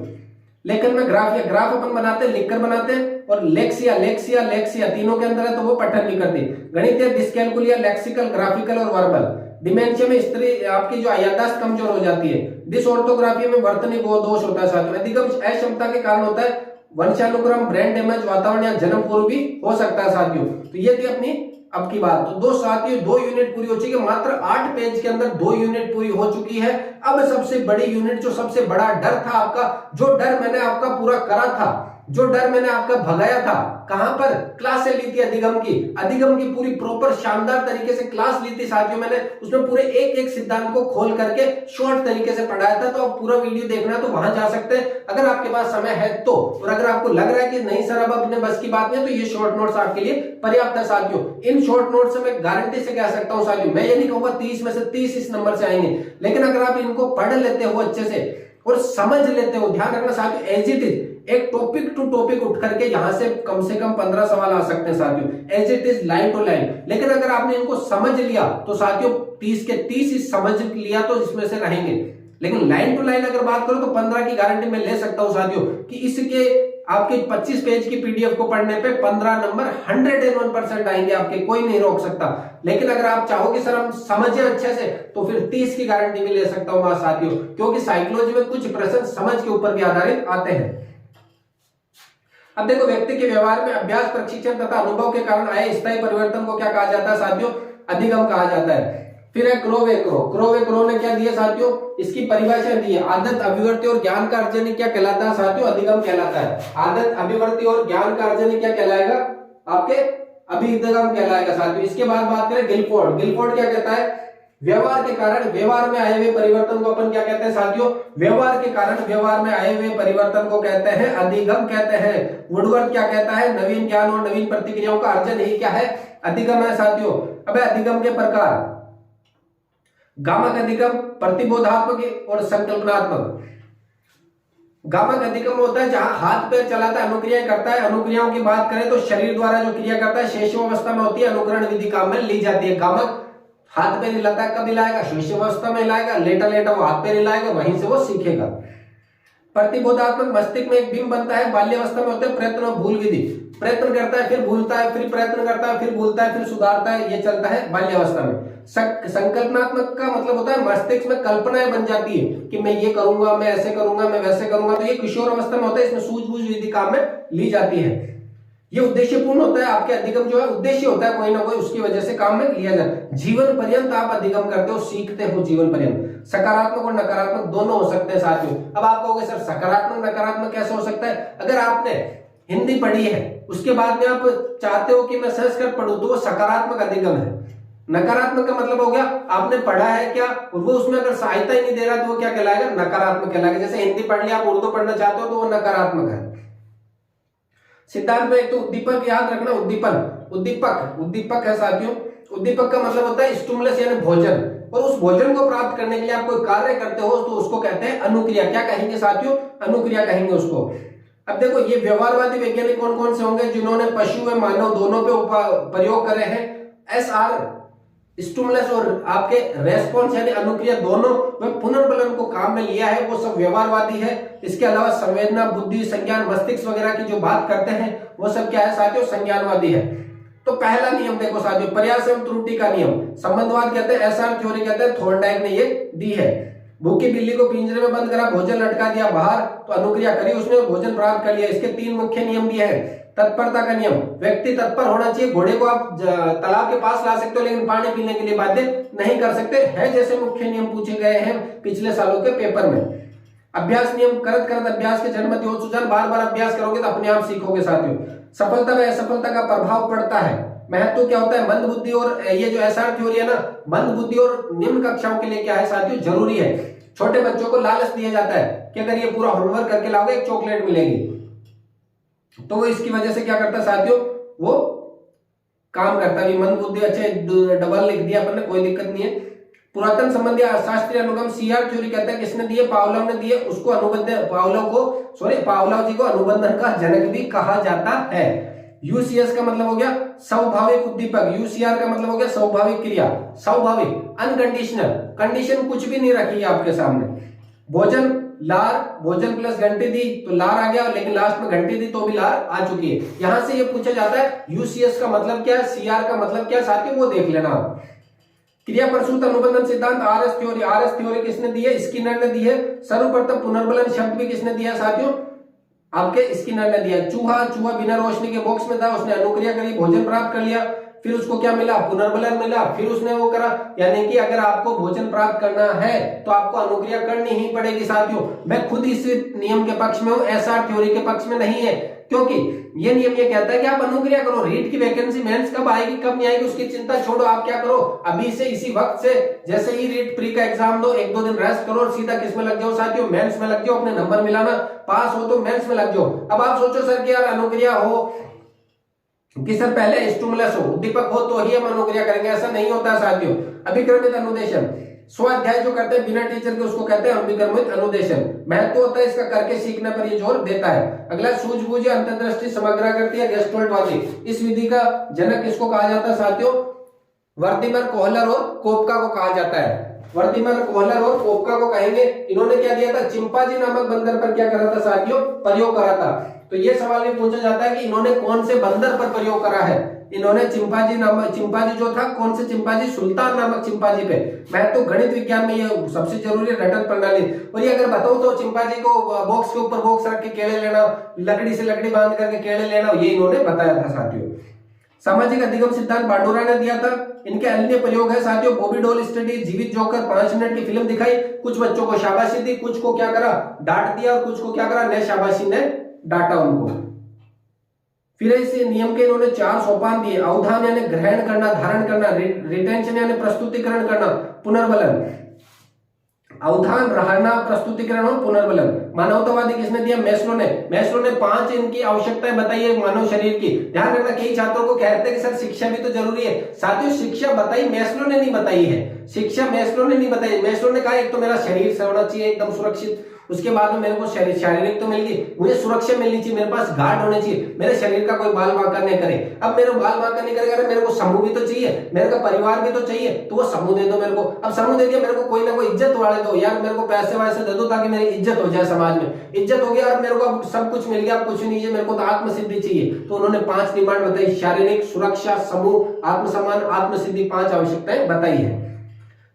लेकिन में ग्राफ या ग्राफ अपन बनाते हैं, लिखकर बनाते हैं, और लेक्सिया लेक्सिया लेक्सिया तीनों के अंदर है तो वो पठन नहीं करती। गणितीय, डिस्कैलकुलिया, लेक्सिकल, ग्राफिकल और वर्बल। डिमेंशिया में स्त्री आपकी जो याददाश्त कमजोर हो जाती है। डिसऑर्थोग्राफी में वर्तनी दोष होता है साथियों। अधिगम अक्षमता के कारण होता है, वंशानुक्रम, ब्रेन डैमेज, वातावरण या जन्म पूर्व भी हो सकता है साथियों। तो ये थी अपनी अब की बात। तो दो साथियों 2 यूनिट पूरी हो चुकी है, मात्र 8 पेज के अंदर 2 यूनिट पूरी हो चुकी है। अब सबसे बड़ी यूनिट, जो सबसे बड़ा डर था आपका, जो डर मैंने आपका पूरा करा था, जो डर मैंने आपका भगाया था, कहां पर क्लास ली थी अधिगम की पूरी प्रॉपर शानदार तरीके से क्लास ली थी साथियों मैंने, उसमें पूरे एक एक सिद्धांत को खोल करके शॉर्ट तरीके से पढ़ाया था। तो आप पूरा वीडियो देखना तो वहां जा सकते हैं अगर आपके पास समय है तो, और अगर आपको लग रहा है कि नहीं सर अब अपने बस की बात नहीं, तो ये शॉर्ट नोट्स आपके लिए पर्याप्त है साथियों। इन शॉर्ट नोट से मैं गारंटी से कह सकता हूं साथियों, मैं ये नहीं कहूंगा 30 में से 30 इस नंबर से आएंगे, लेकिन अगर आप इनको पढ़ लेते हो अच्छे से और समझ लेते हो, ध्यान रखना साथियों, एज इट इज एक टॉपिक टू टॉपिक उठ करके यहां से कम 15 सवाल आ सकते हैं साथियों, as it is, line to line. लेकिन अगर आपने इनको समझ लिया तो साथियों 30 के 30 ही समझ लिया तो इसमें से रहेंगे। लेकिन लाइन टू लाइन अगर बात करो तो 15 की गारंटी मैं ले सकता हूं साथियों कि इसके आपके 25 पेज की पीडीएफ को पढ़ने पे 15 नंबर 101% आएंगे आपके, कोई नहीं रोक सकता। लेकिन अगर आप चाहोगे सर हम समझे अच्छे से, तो फिर 30 की गारंटी भी ले सकता हूं साथियों, क्योंकि साइकोलॉजी में कुछ प्रश्न समझ के ऊपर भी आधारित आते हैं। अब देखो, व्यक्ति के व्यवहार में अभ्यास, प्रशिक्षण तथा अनुभव के कारण आए स्थायी परिवर्तन को क्या कहा जाता है साथियों, अधिगम कहा जाता है। फिर है क्रोवेक्रो ने क्या दिया साथियों, इसकी परिभाषा दी है, आदत, अभिवृत्ति और ज्ञान का अर्जन क्या कहलाता है साथियों, अधिगम कहलाता है। आदत, अभिवृत्ति और ज्ञान का अर्जन क्या कहलाएगा, आपके अभिगम कहलाएगा साथियों। इसके बाद बात करें गिलफोर्ड क्या कहता है, व्यवहार के कारण व्यवहार में आए हुए परिवर्तन को अपन क्या कहते हैं साथियों, व्यवहार के कारण व्यवहार में आए हुए परिवर्तन को कहते हैं अधिगम कहते हैं। वुडवर्थ क्या कहता है, नवीन ज्ञान और नवीन प्रतिक्रियाओं का अर्जन ही क्या है, अधिगम है साथियों। अब अधिगम के प्रकार, गामक अधिगम, प्रतिबोधात्मक और संकल्पनात्मक। गामक अधिगम होता है जहां हाथ पैर चलाता है, अनुक्रियाएं करता है। अनुक्रियाओं की बात करें तो शरीर द्वारा जो क्रिया करता है शेषावस्था में होती है, अनुकरण विधि काम में ली जाती है। गामक हाथ पैर हिलाता है, कब हिलाएगा, शेषावस्था में हिलाएगा, लेटा लेटा वो हाथ पैर हिलाएगा, वहीं से वो सीखेगा। प्रतिबोधात्मक, मस्तिष्क में एक बिंब बनता है, बाल्यावस्था में होता है प्रयत्न और भूल विधि, प्रयत्न करता है फिर भूलता है, फिर प्रयत्न करता है फिर भूलता है, फिर सुधारता है, ये चलता है बाल्यावस्था में। संकल्पनात्मक का मतलब होता है मस्तिष्क में कल्पनाएं बन जाती है कि मैं ये करूंगा, मैं ऐसे करूंगा, मैं वैसे करूंगा, तो ये किशोर अवस्था में होता है, इसमें सूझबूझ विधि काम में ली जाती है। ये उद्देश्यपूर्ण होता है, आपके अधिगम जो है उद्देश्य होता है कोई ना कोई, उसकी वजह से काम में लिया जाए। जीवन पर्यंत आप अधिगम करते हो, सीखते हो जीवन पर्यंत। सकारात्मक और नकारात्मक दोनों हो सकते हैं साथियों। अब आप कहोगे सर सकारात्मक नकारात्मक कैसे हो सकता है, अगर आपने हिंदी पढ़ी है उसके बाद में आप चाहते हो कि मैं संस्कृत पढ़ूं, तो वो सकारात्मक अधिगम है। नकारात्मक का मतलब हो गया आपने पढ़ा है क्या, वो उसमें अगर सहायता ही नहीं दे रहा तो वो क्या कहलाएगा, नकारात्मक कहलाएगा। जैसे हिंदी पढ़ लिया, आप उर्दू पढ़ना चाहते हो तो वो नकारात्मक है। सिद्धांत में एक तो उद्दीपक याद रखना, उद्दीपक है साथियों। उद्दीपक का मतलब होता है स्टिमुलस यानी भोजन, और उस भोजन को प्राप्त करने के लिए आप कोई कार्य करते हो तो उसको कहते हैं अनुक्रिया। क्या कहेंगे साथियों, अनुक्रिया कहेंगे उसको। अब देखो, ये व्यवहारवादी वैज्ञानिक कौन कौन से होंगे, जिन्होंने पशु व मानव दोनों पे प्रयोग करे हैं। SR स्टिमुलस और आपके रेस्पॉन्स यानी अनुक्रिया दोनों में पुनर्बलन को काम में लिया है, वो सब व्यवहारवादी है। इसके अलावा संवेदना, बुद्धि, संज्ञान, मस्तिष्क वगैरह की जो बात करते हैं वो सब क्या है साथियों, संज्ञानवादी है। तो पहला नियम देखो साथियों, प्रयास एवं त्रुटि का नियम, संबंधवाद कहते हैं, SR थ्योरी कहते हैं, थॉर्नडाइक ने ये दी है। भूखी बिल्ली को पिंजरे में बंद करा, भोजन लटका दिया बाहर, तो अनुक्रिया करी उसने, भोजन प्राप्त कर लिया। इसके 3 मुख्य नियम दिए हैं। तत्परता का नियम, व्यक्ति तत्पर होना चाहिए। घोड़े को आप तालाब के पास ला सकते हो लेकिन पानी पीने के लिए बाध्य नहीं कर सकते है, जैसे मुख्य नियम पूछे गए हैं पिछले सालों के पेपर में। अभ्यास नियम, करत करत अभ्यास के जन्म हो सुजान, बार बार अभ्यास करोगे तो अपने आप सीखोगे साथियों। सफलता में असफलता का प्रभाव पड़ता है, महत्व क्या होता है, मंद बुद्धि और ये जो एसआर थ्योरी है ना, मंद बुद्धि और निम्न कक्षाओं के लिए क्या है साथियों, जरूरी है। छोटे बच्चों को लालच दिया जाता है कि अगर ये पूरा होमवर्क करके लाओगे एक चॉकलेट मिलेगी, तो वो इसकी वजह से क्या करता है साथियों, वो काम करता है। मंद बुद्धि, अच्छे डबल लिख दिया अपन ने, कोई दिक्कत नहीं है। पुरातन संबंधी शास्त्रीय अनुगम सीआर थ्योरी कहता है, किसने दिए, पावलोव ने दिए। उसको पावलोव जी को अनुबंधन का जनक भी कहा जाता है। यूसीएस का मतलब हो गया स्वाभाविक उद्दीपक, यूसीआर का मतलब हो गया स्वाभाविक क्रिया, स्वाभाविक, अनकंडीशनल, कंडीशन कुछ भी नहीं रखी है आपके सामने। भोजन, लार, भोजन प्लस घंटी दी तो लार आ गया, लेकिन लास्ट में घंटी दी तो भी लार आ चुकी है। यहां से ये पूछा जाता है यूसीएस का मतलब क्या है, सीआर का मतलब क्या है साथियों, वो देख लेना आप। क्रिया प्रसूत अनुबंधन सिद्धांत, आरएस थ्योरी, आरएस थ्योरी किसने दी है, स्किनर ने दी है। सर्वप्रथम पुनर्बलन शब्द भी किसने दिया साथियों, आपके स्किनर ने दिया। चूहा, चूहा बिना रोशनी के बॉक्स में था, उसने अनुक्रिया करी, भोजन प्राप्त कर लिया, फिर उसको क्या मिला, पुनर्बलन मिला, फिर उसने वो करा। यानी कि अगर आपको भोजन प्राप्त करना है तो आपको अनुक्रिया करनी ही पड़ेगी साथियों। मैं खुद इस नियम के पक्ष में हूं, एसआर थ्योरी के पक्ष में नहीं है, क्योंकि ये नियम ये कहता है कि आप अनुक्रिया करो। रीट की वैकेंसी मेंस कब आएगी कब नहीं आएगी उसकी चिंता छोड़ो, आप क्या करो, अभी से इसी वक्त से जैसे ही रीट प्री का एग्जाम दो, एक दो दिन रेस्ट करो और सीधा किस में लग जाओ साथियों, मेंस में लग जाओ। अपने नंबर मिलाना, पास हो तो मेंस में लग जाओ। अब आप सोचो सर कि यार अनुक्रिया हो कि सर पहले स्टिमुलस हो, उद्दीपक हो तो ही हम अनुक्रिया करेंगे, ऐसा नहीं होता साथियों। अभिक्रमित अनुदेशन, स्वाध्याय जो करते हैं बिना टीचर के उसको कहते हैं अभिक्रमित अनुदेशन। महत्व होता है इसका, करके सीखने पर ये जोर देता है। अगला सूझबूझ अंतर्दृष्टि समग्र करती है, गेस्टोल्टवादी। इस विधि का जनक किसको कहा जाता है साथियों, वर्दिमर, कोहलर और कोपका को कहा जाता है। वर्दिमर, कोहलर और कोपका को कहेंगे। इन्होंने क्या दिया था, चिंपांजी नामक बंदर पर क्या करा था साथियों, प्रयोग करा था। तो ये सवाल भी पूछा जाता है कि इन्होंने कौन से बंदर पर प्रयोग करा है। इन्होंने चिंपांजी जो था, कौन से चिंपांजी, सुल्तान नामक चिंपांजी पे। मैं तो गणित विज्ञान में ये सबसे जरूरी है, रटन प्रणाली। और ये अगर बताऊं तो चिंपांजी को बॉक्स के ऊपर बॉक्स रख के केले लेना, लकड़ी से लकड़ी बांध करके केले लेना, ये इन्होंने बताया था साथियों। सामाजिक अधिगम सिद्धांत बांडुरा ने दिया था। इनके अन्य प्रयोग है साथियों, बॉबी डॉल स्टडी, जीवित जोकर, 5 मिनट की फिल्म दिखाई, कुछ बच्चों को शाबाशी दी, कुछ को क्या करा, डांट दिया, और कुछ को क्या करा, न शाबाशी ने डांटा उनको। फिर इस नियम के इन्होंने 4 सोपान दिए। अवधान यानी ग्रहण करना, धारण करना, रिटेंशन यानी प्रस्तुतिकरण करना, पुनर्बलन। अवधान, रहना, प्रस्तुतिकरण और पुनर्बलन। मानवतावादी किसने दिया, मैस्लो ने। मैस्लो ने 5 इनकी आवश्यकताएं बताई है मानव शरीर की। ध्यान रखना, कई छात्रों को कहते हैं कि सर शिक्षा भी तो जरूरी है। साथियों शिक्षा बताई मैस्लो ने नहीं बताई है, शिक्षा मैस्लो ने नहीं बताई। मैस्लो ने कहा एक तो मेरा शरीर से होना चाहिए एकदम सुरक्षित, उसके बाद में मेरे को शारीरिक तो मिल गई, मुझे सुरक्षा मिलनी चाहिए, मेरे पास गार्ड होने चाहिए, मेरे शरीर का कोई बाल बांका नहीं करे। अब मेरे बाल बांका नहीं करेगा, मेरे को समूह भी तो चाहिए, मेरे का परिवार भी तो चाहिए, तो वो समूह दे दो मेरे को। अब समूह दे दिया, मेरे को कोई ना कोई इज्जत वाले दो यार, मेरे को पैसे वैसे दे दो ताकि मेरी इज्जत हो जाए समाज में। इज्जत हो गया और मेरे को अब सब कुछ मिल गया, अब कुछ नहीं है, मेरे को तो आत्मसिद्धि चाहिए। तो उन्होंने 5 डिमांड बताई, शारीरिक, सुरक्षा, समूह, आत्मसम्मान, आत्मसिद्धि, 5 आवश्यकताएं बताई है।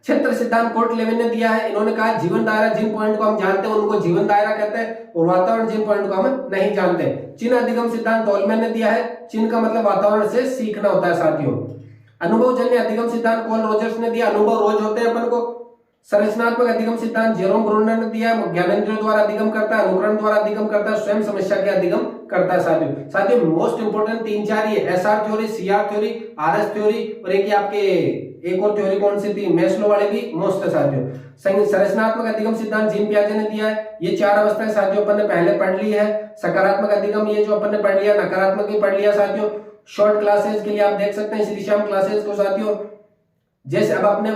क्षेत्र सिद्धांत कोर्ट लेविन ने दिया है। इन्होंने कहा जीवन दायरा, जिन पॉइंट को हम जानते हैं उनको जीवन दायरा कहते हैं, और वातावरण जिन पॉइंट को हम नहीं जानते। चिन्ह अधिगम सिद्धांत टोलमैन ने दिया है। चिन्ह का मतलब वातावरण से सीखना होता है साथियों। अनुभवजन्य अधिगम सिद्धांत पॉल रोजर्स ने दिया, अनुभव रोज होते हैं अपन को। संरचनात्मक अधिगम सिद्धांत जेरोम ब्रूनर ने दिया, ज्ञानेंद्रियों द्वारा अधिगम करता है, अनुकरण द्वारा अधिगम करता है, स्वयं समस्या के अधिगम करता है साथियों। साथियों मोस्ट इंपोर्टेंट 3-4 ही है, SR theory, CR theory, RS theory, और एक आपके एक और थ्योरी कौन सी थी, मैस्लो वाले भी मोस्ट है साथियों। संरचनात्मक अधिगम सिद्धांत जीन पियाजे ने दिया है। ये 4 अवस्थाएं साथियों अपन ने पहले पढ़ ली है। सकारात्मक अधिगम ये जो अपन ने पढ़ लिया, नकारात्मक भी पढ़ लिया साथियों। शॉर्ट क्लासेस के लिए आप देख सकते हैं श्री श्याम क्लासेस को साथियों। जैसे अब अपने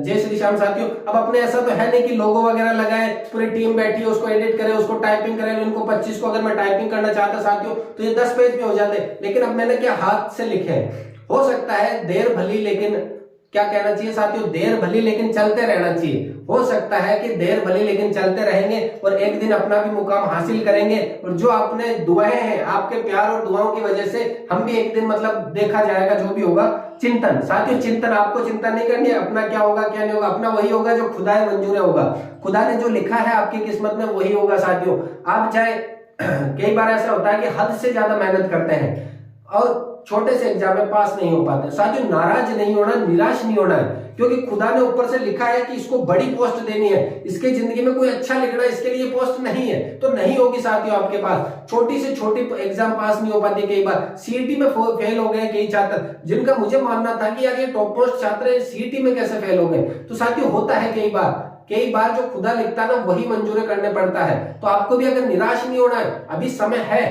जय श्री श्याम साथियों, अब अपने ऐसा तो है नहीं कि लोगो वगैरह लगाए, पूरी टीम बैठी है, उसको एडिट करे, उसको टाइपिंग करे। इनको 25 को अगर मैं टाइपिंग करना चाहता साथियों तो ये 10 पेज पे हो जाते, लेकिन अब मैंने क्या हाथ से लिखे हैं। हो सकता है देर भली, लेकिन क्या कहना चाहिए साथियों, देर भली लेकिन चलते रहना चाहिए। हो सकता है कि देर भली लेकिन चलते रहेंगे और एक दिन अपना भी मुकाम हासिल करेंगे। और जो आपने दुआएं हैं, आपके प्यार और दुआओं की वजह से हम भी एक दिन मतलब देखा जाएगा जो भी होगा। चिंतन साथियों, चिंतन आपको चिंता नहीं करनी है अपना क्या होगा क्या नहीं होगा, अपना वही होगा जो खुदा मंजूर होगा। खुदा ने जो लिखा है आपकी किस्मत में वही होगा साथियों। आप चाहे कई बार ऐसा होता है कि हद से ज्यादा मेहनत करते हैं और छोटे से एग्जाम में पास नहीं हो पाते। साथियों, नाराज नहीं होना, निराश नहीं होना है, क्योंकि खुदा ने ऊपर से लिखा है कि इसको बड़ी पोस्ट देनी है, इसके जिंदगी में कोई अच्छा लिख रहा है, इसके लिए पोस्ट नहीं है तो नहीं होगी। साथियों, आपके पास छोटी से छोटी एग्जाम पास नहीं हो पाती। कई बार सीईटी में फेल हो गए कई छात्र, जिनका मुझे मानना था कि यार ये टॉप मोस्ट छात्र है, सीईटी में कैसे फेल हो गए। तो साथियों, होता है कई बार जो खुदा लिखता है ना वही मंजूर करने पड़ता है। तो आपको भी अगर निराश नहीं होना है, अभी समय है,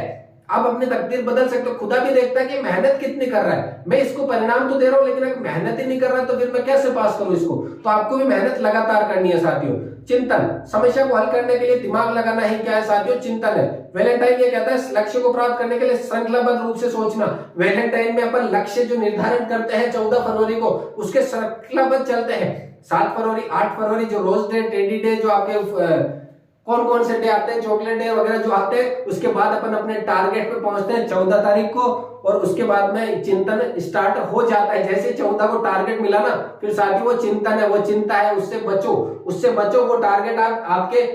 आप अपनी तकदीर बदल सकते हो। खुदा भी देखता है कि मेहनत कितनी कर रहा है, मैं इसको परिणाम तो दे रहा हूं लेकिन अगर मेहनत ही नहीं कर रहा तो फिर मैं कैसे पास करूं इसको। तो आपको भी मेहनत लगातार करनी है। साथियों, चिंतन, समस्या को हल करने के लिए दिमाग लगाना ही क्या है साथियों, चिंतन है। वैलेंटाइन ये कहता है लक्ष्य को प्राप्त करने के लिए श्रृंखलाबद्ध रूप से सोचना। वैलेंटाइन में अपन लक्ष्य जो निर्धारण करते हैं 14 फरवरी को, उसके श्रृंखलाबद्ध चलते हैं। 7 फरवरी, 8 फरवरी जो रोज डे, टेडी डे, जो आपके कौन कौन से डे आते हैं, चॉकलेट डे वगैरह जो आते हैं, उसके बाद अपन अपने टारगेट पे पहुंचते हैं 14 तारीख को, और उसके बाद में चिंतन स्टार्ट हो जाता है। जैसे 14 को टारगेट मिला ना, फिर साथियों वो चिंतन है, वो चिंता है, उससे बचो। वो टारगेट आपके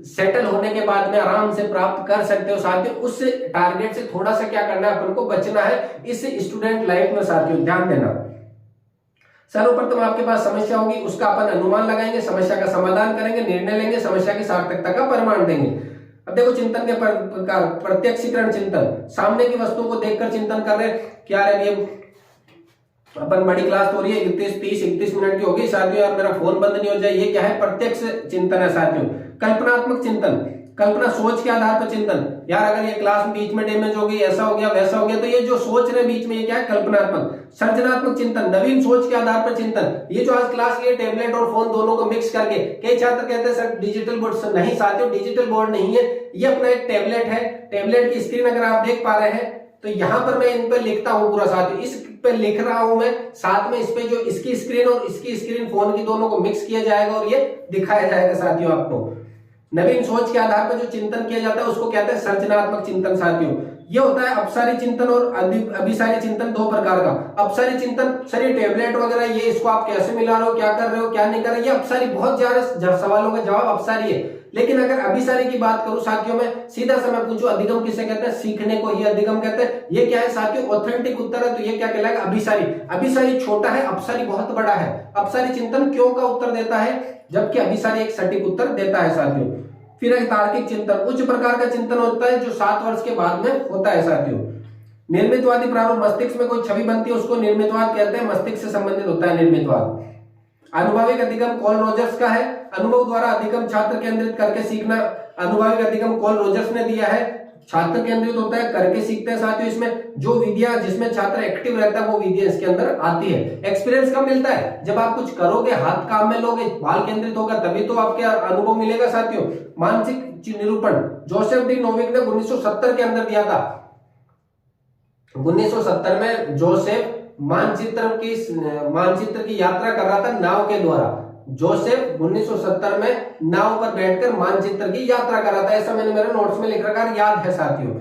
सेटल होने के बाद में आराम से प्राप्त कर सकते हो। साथियों, उस टारगेट से थोड़ा सा क्या करना है, अपन को बचना है इस स्टूडेंट लाइफ में। साथियों, ध्यान देना, सर्वप्रथम आपके पास समस्या होगी, उसका अपन अनुमान लगाएंगे, समस्या का समाधान करेंगे, निर्णय लेंगे, समस्या की सार्थकता का प्रमाण देंगे। अब देखो, चिंतन के प्रकार, प्रत्यक्षीकरण चिंतन, सामने की वस्तु को देखकर चिंतन कर रहे हैं। क्या है ये, अपन बड़ी क्लास हो रही है, 31 मिनट की होगी साथियों, यार मेरा फोन बंद नहीं हो जाए, ये क्या है, प्रत्यक्ष चिंतन है। साथियों, कल्पनात्मक चिंतन, कल्पना सोच के आधार पर चिंतन। यार अगर ये क्लास बीच में डैमेज हो गई, ऐसा हो गया वैसा हो गया, तो ये जो सोच रहे बीच में ये क्या है, कल्पनात्मक। सर्जनात्मक चिंतन, नवीन सोच के आधार पर चिंतन। ये जो आज क्लास लिए टैबलेट और फोन दोनों को मिक्स करके, कई छात्र कहते हैं सर डिजिटल बोर्ड, नहीं साथियों, डिजिटल बोर्ड नहीं है, ये अपना एक टैबलेट है। टैबलेट की स्क्रीन अगर आप देख पा रहे हैं तो यहाँ पर मैं इन पर लिखता हूँ पूरा। साथियों, इस पे लिख रहा हूं मैं, साथ में इस पे जो इसकी स्क्रीन और इसकी स्क्रीन फोन की दोनों को मिक्स किया जाएगा और ये दिखाया जाएगा। साथियों, आपको नवीन सोच के आधार पर जो चिंतन किया जाता है उसको कहते हैं सर्जनात्मक चिंतन। साथियों, ये होता है अपसारी चिंतन और अभिसारी चिंतन, दो प्रकार का। अपसारी चिंतन, सर ये टेबलेट वगैरह ये इसको आप कैसे मिला रहे हो, क्या कर रहे हो, क्या नहीं कर रहे, ये अपसारी, बहुत ज्यादा सवालों का जवाब अपसारी है। लेकिन अगर अभिसारी की बात करूं साथियों, में सीधा सा मैं पूछूं अधिगम किसे कहते हैं, सीखने को ही अधिगम कहते हैं। ये क्या है साथियों, ऑथेंटिक उत्तर है, तो ये क्या कहलाएगा, अभिसारी। अभिसारी छोटा है, अपसारी बहुत बड़ा है। अपसारी चिंतन क्यों का उत्तर देता है, जबकि अभिसारी एक सटीक उत्तर देता है। साथियों, फिर एक तार्किक चिंतन, उच्च प्रकार का चिंतन होता है जो 7 वर्ष के बाद में होता है। साथियों, निर्मितवादी प्रारूप, मस्तिष्क में कोई छवि बनती है उसको निर्मितवाद कहते हैं, मस्तिष्क से संबंधित होता है निर्मितवाद। अनुभविक अधिगम कॉल रोजर्स का है, अनुभव द्वारा अधिगम छात्र केंद्रित करके सीखना। अनुभविक अधिगम कॉल रोजर्स ने दिया है, छात्र केंद्रित होता है, करके सीखते हैं। साथियों, इसमें जो विधियां जिसमें छात्र एक्टिव रहता है वो विधियां इसके अंदर आती है। एक्सपीरियंस कब मिलता है, जब आप कुछ करोगे, हाथ काम में लोगे, बाल केंद्रित होगा, तभी तो आपके अनुभव मिलेगा। साथियों, मानसिक निरूपण, जोसेफ डी नोविक ने 1970 के अंदर दिया था। 1970 में जोसेफ मानचित्र की यात्रा कर रहा था नाव के द्वारा। जोसेफ 1970 में नाव पर बैठकर मानचित्र की यात्रा कर रहा था, ऐसा मैंने मेरे नोट्स में लिख रखा है, याद है। साथियों,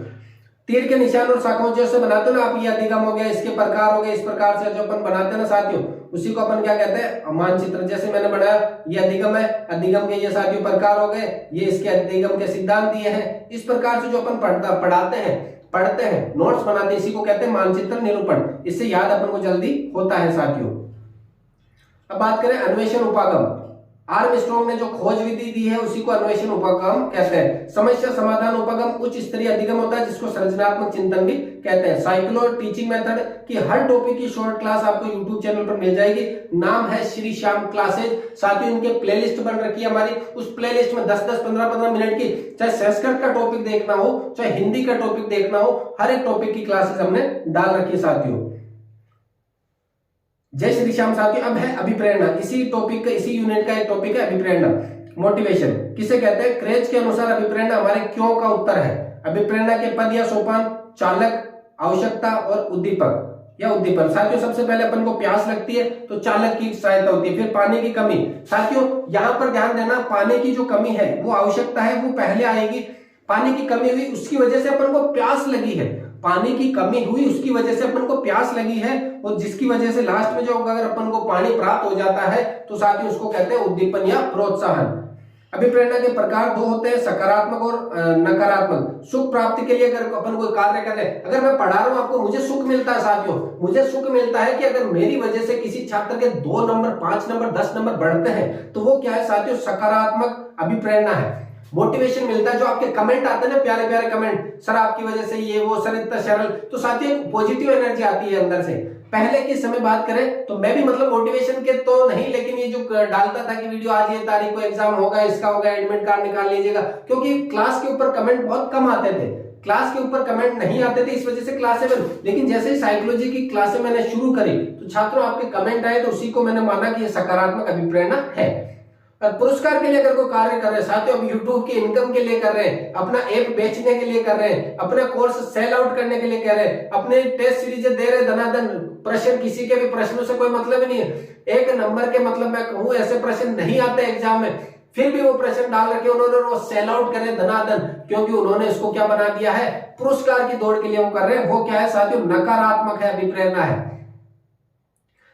तीर के निशान और शाखाओं जैसे बनाते हो ना आप, ये अधिगम हो गया, इसके प्रकार हो गए, इस प्रकार से जो अपन बनाते हैं ना साथियों, उसी को अपन क्या कहते हैं, मानचित्र। जैसे मैंने बनाया, ये अधिगम है, अधिगम के ये साथियों प्रकार हो गए, ये इसके अधिगम के सिद्धांत दिए हैं। इस प्रकार से जो अपन पढ़ते हैं, नोट्स बनाते हैं, इसी को कहते हैं मानचित्र निरूपण। इससे याद अपन को जल्दी होता है। साथियों, अब बात करें अन्वेषण उपागम। आर्मस्ट्रॉन्ग ने जो खोज विधि दी है उसी को अन्वेषण उपागम कहते हैं। समस्या समाधान उपागम उच्च स्तरीय अधिगम होता है, जिसको सृजनात्मक चिंतन भी कहते हैं। साइक्लो टीचिंग मेथड की हर टॉपिक की शॉर्ट क्लास आपको यूट्यूब चैनल पर मिल जाएगी, नाम है श्री श्याम क्लासेज। साथियों, इनके प्लेलिस्ट बन रखी है हमारी, उस प्लेलिस्ट में 10-10, 15-15 मिनट की, चाहे संस्कृत का टॉपिक देखना हो, चाहे हिंदी का टॉपिक देखना हो, हर एक टॉपिक की क्लासेस हमने डाल रखी है। साथियों, जय श्री श्याम। साथियों, अब है अभिप्रेरणा, इसी टॉपिक का, इसी यूनिट का एक टॉपिक है अभिप्रेरणा। मोटिवेशन किसे कहते हैं, क्रेज के अनुसार अभिप्रेरणा हमारे क्यों का उत्तर है। अभिप्रेरणा के पद या सोपान, चालक, आवश्यकता और उद्दीपक या उद्दीपन। साथियों, सबसे पहले अपन को प्यास लगती है तो चालक की सहायता होती है, फिर पानी की कमी। साथियों, यहां पर ध्यान देना, पानी की जो कमी है वो आवश्यकता है, वो पहले आएगी। पानी की कमी हुई, उसकी वजह से अपन को प्यास लगी है, पानी की कमी हुई उसकी वजह से अपन को प्यास लगी है, और जिसकी वजह से लास्ट में जो अगर अपन को पानी प्राप्त हो जाता है तो साथियों उसको कहते हैं उद्दीपन या प्रोत्साहन। अभिप्रेरणा के प्रकार दो होते हैं, सकारात्मक और नकारात्मक। सुख प्राप्ति के लिए अगर अपन कोई कार्य कर रहे हैं, अगर मैं पढ़ा रहा हूं आपको, मुझे सुख मिलता है साथियों, मुझे सुख मिलता है कि अगर मेरी वजह से किसी छात्र के 2 नंबर 5 नंबर 10 नंबर बढ़ते हैं तो वो क्या है साथियों, सकारात्मक अभिप्रेरणा है। मोटिवेशन मिलता है, जो आपके कमेंट आते हैं ना, प्यारे प्यारे कमेंट, सर आपकी वजह से ये वो, सर इतना सरल, तो साथियों पॉजिटिव एनर्जी आती है अंदर से। पहले के समय बात करें तो मैं भी मतलब मोटिवेशन के तो नहीं, लेकिन ये जो डालता था कि वीडियो आज ये तारीख को एग्जाम होगा, इसका होगा, एडमिट कार्ड निकाल लीजिएगा, क्योंकि क्लास के ऊपर कमेंट बहुत कम आते थे, क्लास के ऊपर कमेंट नहीं आते थे, इस वजह से क्लासें बंद। लेकिन जैसे ही साइकोलॉजी की क्लासें मैंने शुरू करी तो छात्रों आपके कमेंट आए, तो उसी को मैंने माना कि ये सकारात्मक अभिप्रेरणा है। और पुरस्कार के लिए अगर कोई कार्य कर रहे हैं साथियों, अब यूट्यूब की इनकम के लिए कर रहे हैं, अपना ऐप बेचने के लिए कर रहे हैं, अपना कोर्स सेल आउट करने के लिए कर रहे हैं, अपने टेस्ट सीरीज दे रहे धनाधन, प्रश्न किसी के भी प्रश्नों से कोई मतलब ही नहीं है, 1 नंबर के मतलब मैं कहूं ऐसे प्रश्न नहीं आते एग्जाम में, फिर भी वो प्रश्न डाल रखे उन्होंने, वो सेल आउट करे धनाधन, क्योंकि उन्होंने इसको क्या बना दिया है, पुरस्कार की दौड़ के लिए वो कर रहे हैं। वो क्या है साथियों, नकारात्मक है, अभिप्रेरणा है।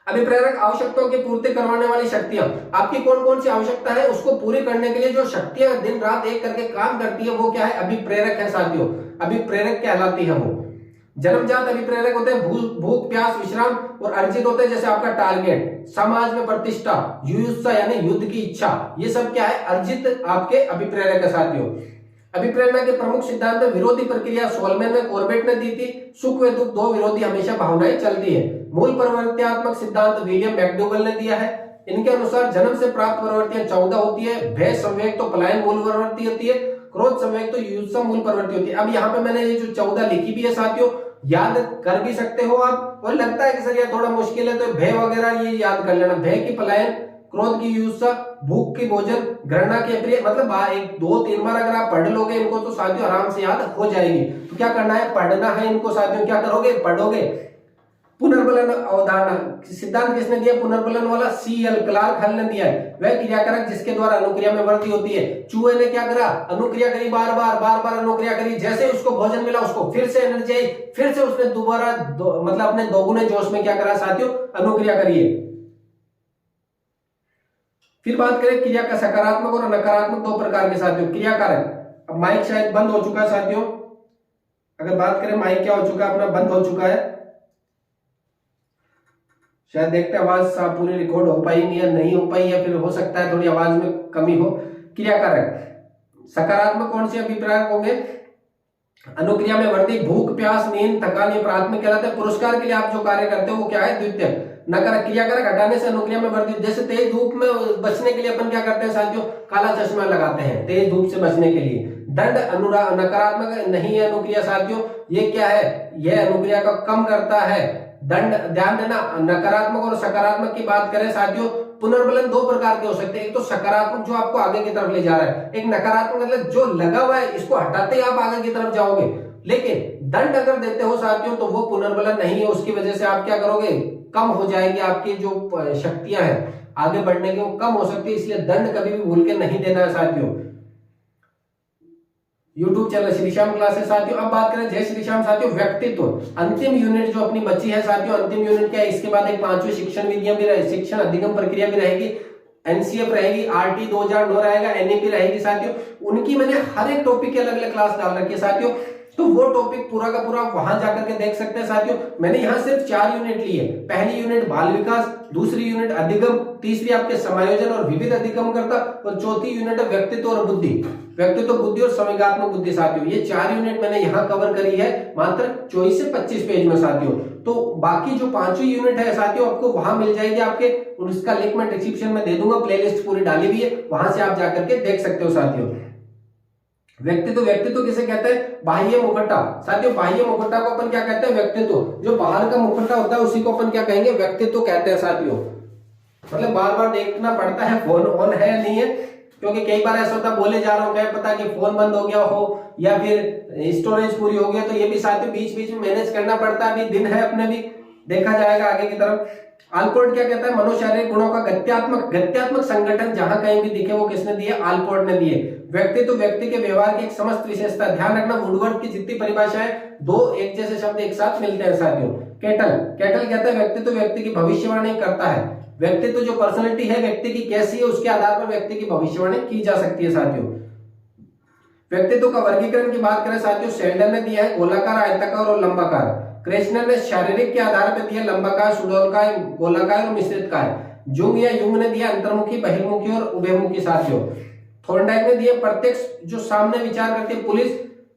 अभिप्रेरक आवश्यकताओं की पूर्ति करवाने वाली शक्तियां, आपकी कौन कौन सी आवश्यकता है उसको पूरी करने के लिए जो शक्तियां दिन रात एक करके काम करती है, वो क्या है, अभिप्रेरक है साथियों, अभिप्रेरक कहलाती है वो। जन्मजात अभिप्रेरक होते हैं भूख प्यास विश्राम, और अर्जित होते हैं जैसे आपका टारगेट, समाज में प्रतिष्ठा, युयुत्सा यानी युद्ध की इच्छा, ये सब क्या है, अर्जित आपके अभिप्रेरक है साथियों। अभिप्रेरणा के प्रमुख सिद्धांत में विरोधी प्रक्रिया सोलमैन में कॉर्बेट ने दी थी, सुख व दुख दो विरोधी हमेशा भावनाएं चलती है। मूल प्रवृत्त्यात्मक सिद्धांत विलियम मैकडोगल ने दिया है। इनके अनुसार जन्म से प्राप्त प्रवृत्तियां 14 होती है, भय संवेग तो पलायन मूल प्रवृत्ति होती है, क्रोध संवेग तो युयुत्सा मूल प्रवृत्ति होती है। अब यहाँ पे मैंने ये जो 14 लिखी भी है साथियों, याद कर भी सकते हो आप, और लगता है कि सर ये थोड़ा मुश्किल है तो भय वगैरह ये याद कर लेना, भय की पलायन, क्रोध की युयुत्सा, भूख की भोजन, घृणा की अप्रिय, मतलब 1 2 3 बार अगर आप पढ़ लोगे इनको तो साथियों आराम से याद हो जाएगी। तो क्या करना है, पढ़ना है इनको साथियों, क्या करोगे, पढ़ोगे। पुनर्बलन अवधारणा सिद्धांत किसने दिया, पुनर्बलन वाला CL क्लार्क हल ने दिया है। वह क्रियाकारक जिसके द्वारा अनुक्रिया में वृद्धि होती है। चूहे ने क्या करा, अनुक्रिया करी, बार बार अनुक्रिया करी, जैसे उसको भोजन मिला उसको फिर से एनर्जी आई, फिर से उसने दोबारा मतलब अपने दोगुने जोश में क्या करा साथियों, अनुक्रिया करिए। फिर बात करें क्रिया का सकारात्मक और नकारात्मक 2 प्रकार के साथियों, क्रियाकारक। अब माइक शायद बंद हो चुका है साथियों, अगर बात करें माइक क्या हो चुका है, अपना बंद हो चुका है, शायद देखते आवाज पूरी रिकॉर्ड हो पाई नहीं हो पाई, या फिर हो सकता है थोड़ी आवाज में कमी हो। क्रियाकारक सकारात्मक कौन से अभिप्राय होंगे, अनुक्रिया में वृद्धि, भूख प्यास नींद थकान, ये प्राथमिक कहलाते हैं। पुरस्कार के लिए आप जो कार्य करते हो वो क्या है, द्वितीय। नकार क्रियाकारक हटाने से अनुक्रिया में वृद्धि, जैसे तेज धूप में बचने के लिए अपन क्या करते हैं साथियों, काला चश्मा लगाते हैं तेज धूप से बचने के लिए। दंड नकारात्मक नहीं है अनुक्रिया साथियों, ये क्या है, यह अनुक्रिया को कम करता है। दंड ध्यान देना, नकारात्मक और सकारात्मक की बात करें साथियों, पुनर्बलन 2 प्रकार के हो सकते हैं। एक तो सकारात्मक जो आपको आगे की तरफ ले जा रहा है, एक नकारात्मक मतलब जो लगा हुआ है इसको हटाते ही आप आगे की तरफ जाओगे। लेकिन दंड अगर देते हो साथियों तो वो पुनर्बलन नहीं है, उसकी वजह से आप क्या करोगे, कम हो जाएगी आपकी जो शक्तियां हैं आगे बढ़ने की, वो कम हो सकती है, इसलिए दंड कभी भी भूल के नहीं देना है साथियों। YouTube channel Shri Shyam classes साथियों। अब बात करें जय श्री श्याम साथियों, व्यक्तित्व अंतिम यूनिट जो अपनी बची है साथियों, अंतिम यूनिट क्या है, इसके बाद एक 5वीं शिक्षण विधियां भी रहे, शिक्षण अधिगम प्रक्रिया भी रहेगी, NCF रहेगी, RT 2009 रहेगा, NEP रहेगी साथियों। उनकी मैंने हर एक टॉपिक के अलग अलग क्लास डाल रखी है साथियों, तो वो टॉपिक पूरा का पूरा वहां जाकर के देख सकते हैं साथियों। मैंने यहाँ सिर्फ 4 यूनिट ली है, पहली यूनिट बाल विकास, दूसरी यूनिट अधिगम, तीसरी आपके समायोजन और विविध अधिगम करता, और चौथी यूनिट है व्यक्तित्व और बुद्धि, व्यक्तित्व बुद्धि और संवेगात्मक बुद्धि साथियों। ये 4 यूनिट मैंने यहाँ कवर करी है मात्र 24 से 25 पेज में साथियों। तो बाकी जो 5वीं यूनिट है साथियों आपको वहां मिल जाएगी आपके, और उसका लिंक मैं डिस्क्रिप्शन में दे दूंगा, प्लेलिस्ट पूरी डाली हुई है, वहां से आप जाकर के देख सकते हो साथियों। व्यक्तित्व किसे कहते हैं, बाह्य मुखट्टा साथियों, बाह्य मुखट्टा को अपन क्या कहते हैं, व्यक्तित्व। जो बाहर का मुखट्टा होता है उसी को अपन क्या कहेंगे, व्यक्तित्व कहते हैं साथियों। मतलब बार बार देखना पड़ता है फोन ऑन है नहीं है, क्योंकि कई बार ऐसा होता है बोले जा रहा हूँ, क्या पता कि फोन बंद हो गया हो या फिर स्टोरेज पूरी हो गया, तो ये भी साथियों बीच बीच में मैनेज करना पड़ता है। अभी दिन है अपने भी, देखा जाएगा आगे की तरफ। आलपोर्ट क्या कहता है, मनोशारीरिक गुणों का गत्यात्मक संगठन जहां कहीं भी दिखे वो किसने दिए, आलपोर्ट ने दिए। व्यक्तित्व व्यक्ति के व्यवहार की एक समस्त विशेषता, ध्यान रखना वुडवर्ड की जितनी परिभाषाएं 2 एक जैसे शब्द एक साथ मिलते हैं साथियों। कैटल, कैटल कहता है व्यक्तित्व व्यक्ति की भविष्यवाणी करता है। व्यक्तित्व जो पर्सनैलिटी है व्यक्ति की कैसी है उसके आधार पर व्यक्ति की भविष्यवाणी की जा सकती है साथियों। व्यक्तित्व का वर्गीकरण की बात करें साथियों, शेल्डन ने दिया है गोलाकार, आयताकार और लंबाकार। क्रेशनर ने शारीरिक के आधार पर दिया लंबाकार, सुडौलकाय, गोलाकार और मिश्रित काय। युंग ने दिया अंतर्मुखी, बहिर्मुखी और उभयमुखी साथियों। थॉर्नडाइक ने दिया प्रत्यक्ष जो सामने विचार करती है, पुलिस